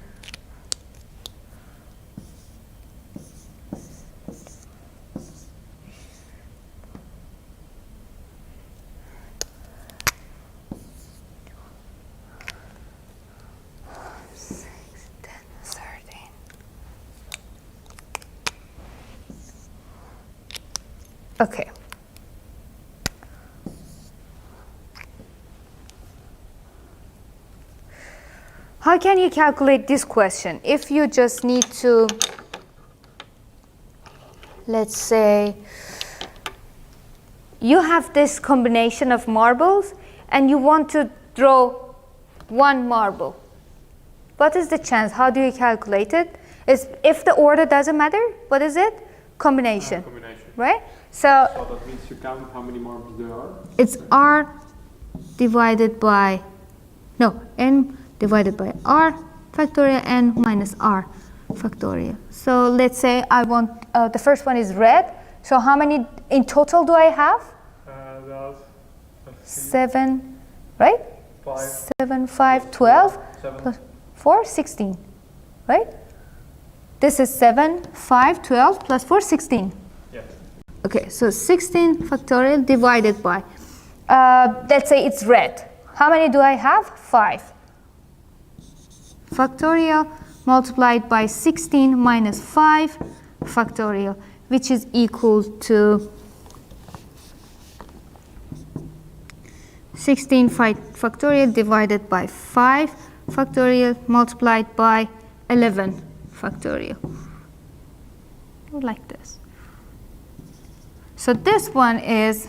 okay. How can you calculate this question? If you just need to, let's say, you have this combination of marbles and you want to draw 1 marble. What is the chance? How do you calculate it? If the order doesn't matter, what is it? Combination. Combination. Right? So that means you count how many marbles there are? It's R divided by, no, N divided by R factorial N minus R factorial. So let's say I want, the first one is red. So how many in total do I have? That's 7, right? 5. 7, 5, 12, 7. plus 4, 16, right? This is 7, 5, 12, plus 4, 16. Yeah. Okay, so 16 factorial divided by, let's say it's red. How many do I have? 5. Factorial multiplied by 16 minus 5 factorial, which is equal to 16 factorial divided by 5 factorial multiplied by 11 factorial. Like this. So this one is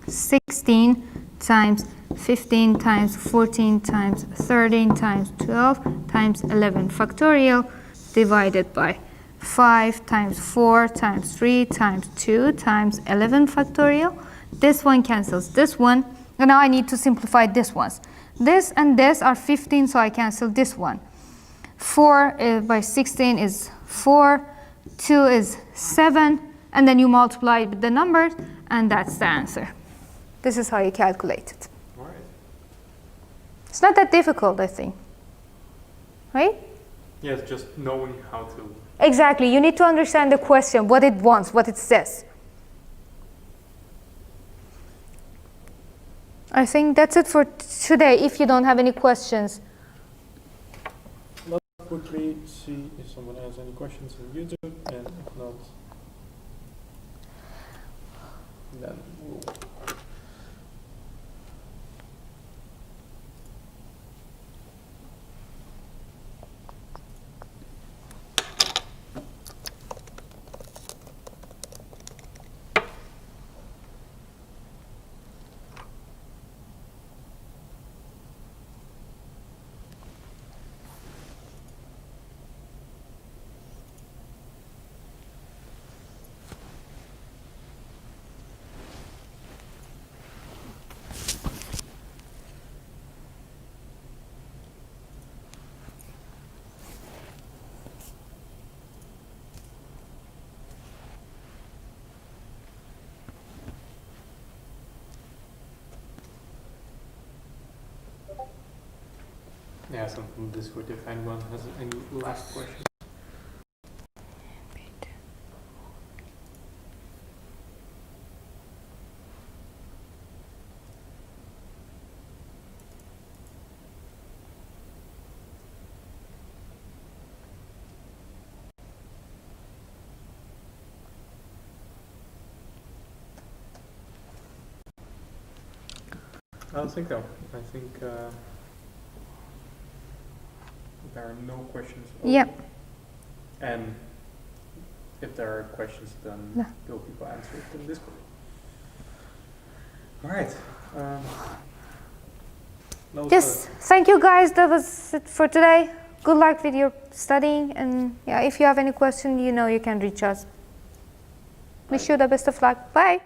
16 times 15 times 14 times 13 times 12 times 11 factorial divided by 5 times 4 times 3 times 2 times 11 factorial. This one cancels this one. And now I need to simplify this ones. This and this are 15, so I cancel this one. 4 by 16 is 4, 2 is 7, and then you multiply with the numbers, and that's the answer. This is how you calculate it. All right. It's not that difficult, I think. Right? Yes, just knowing how to. Exactly. You need to understand the question, what it wants, what it says. I think that's it for today, if you don't have any questions. Let's quickly see if someone has any questions on YouTube, and if not, then we'll... Yeah, something this would if anyone has any last question. I don't think so. I think there are no questions. Yeah. And if there are questions, then Yeah. people answer it in Discord. All right. That was Yes, thank you guys. That was it for today. Good luck with your studying, and yeah, if you have any question, you know you can reach us. Wish you the best of luck. Bye.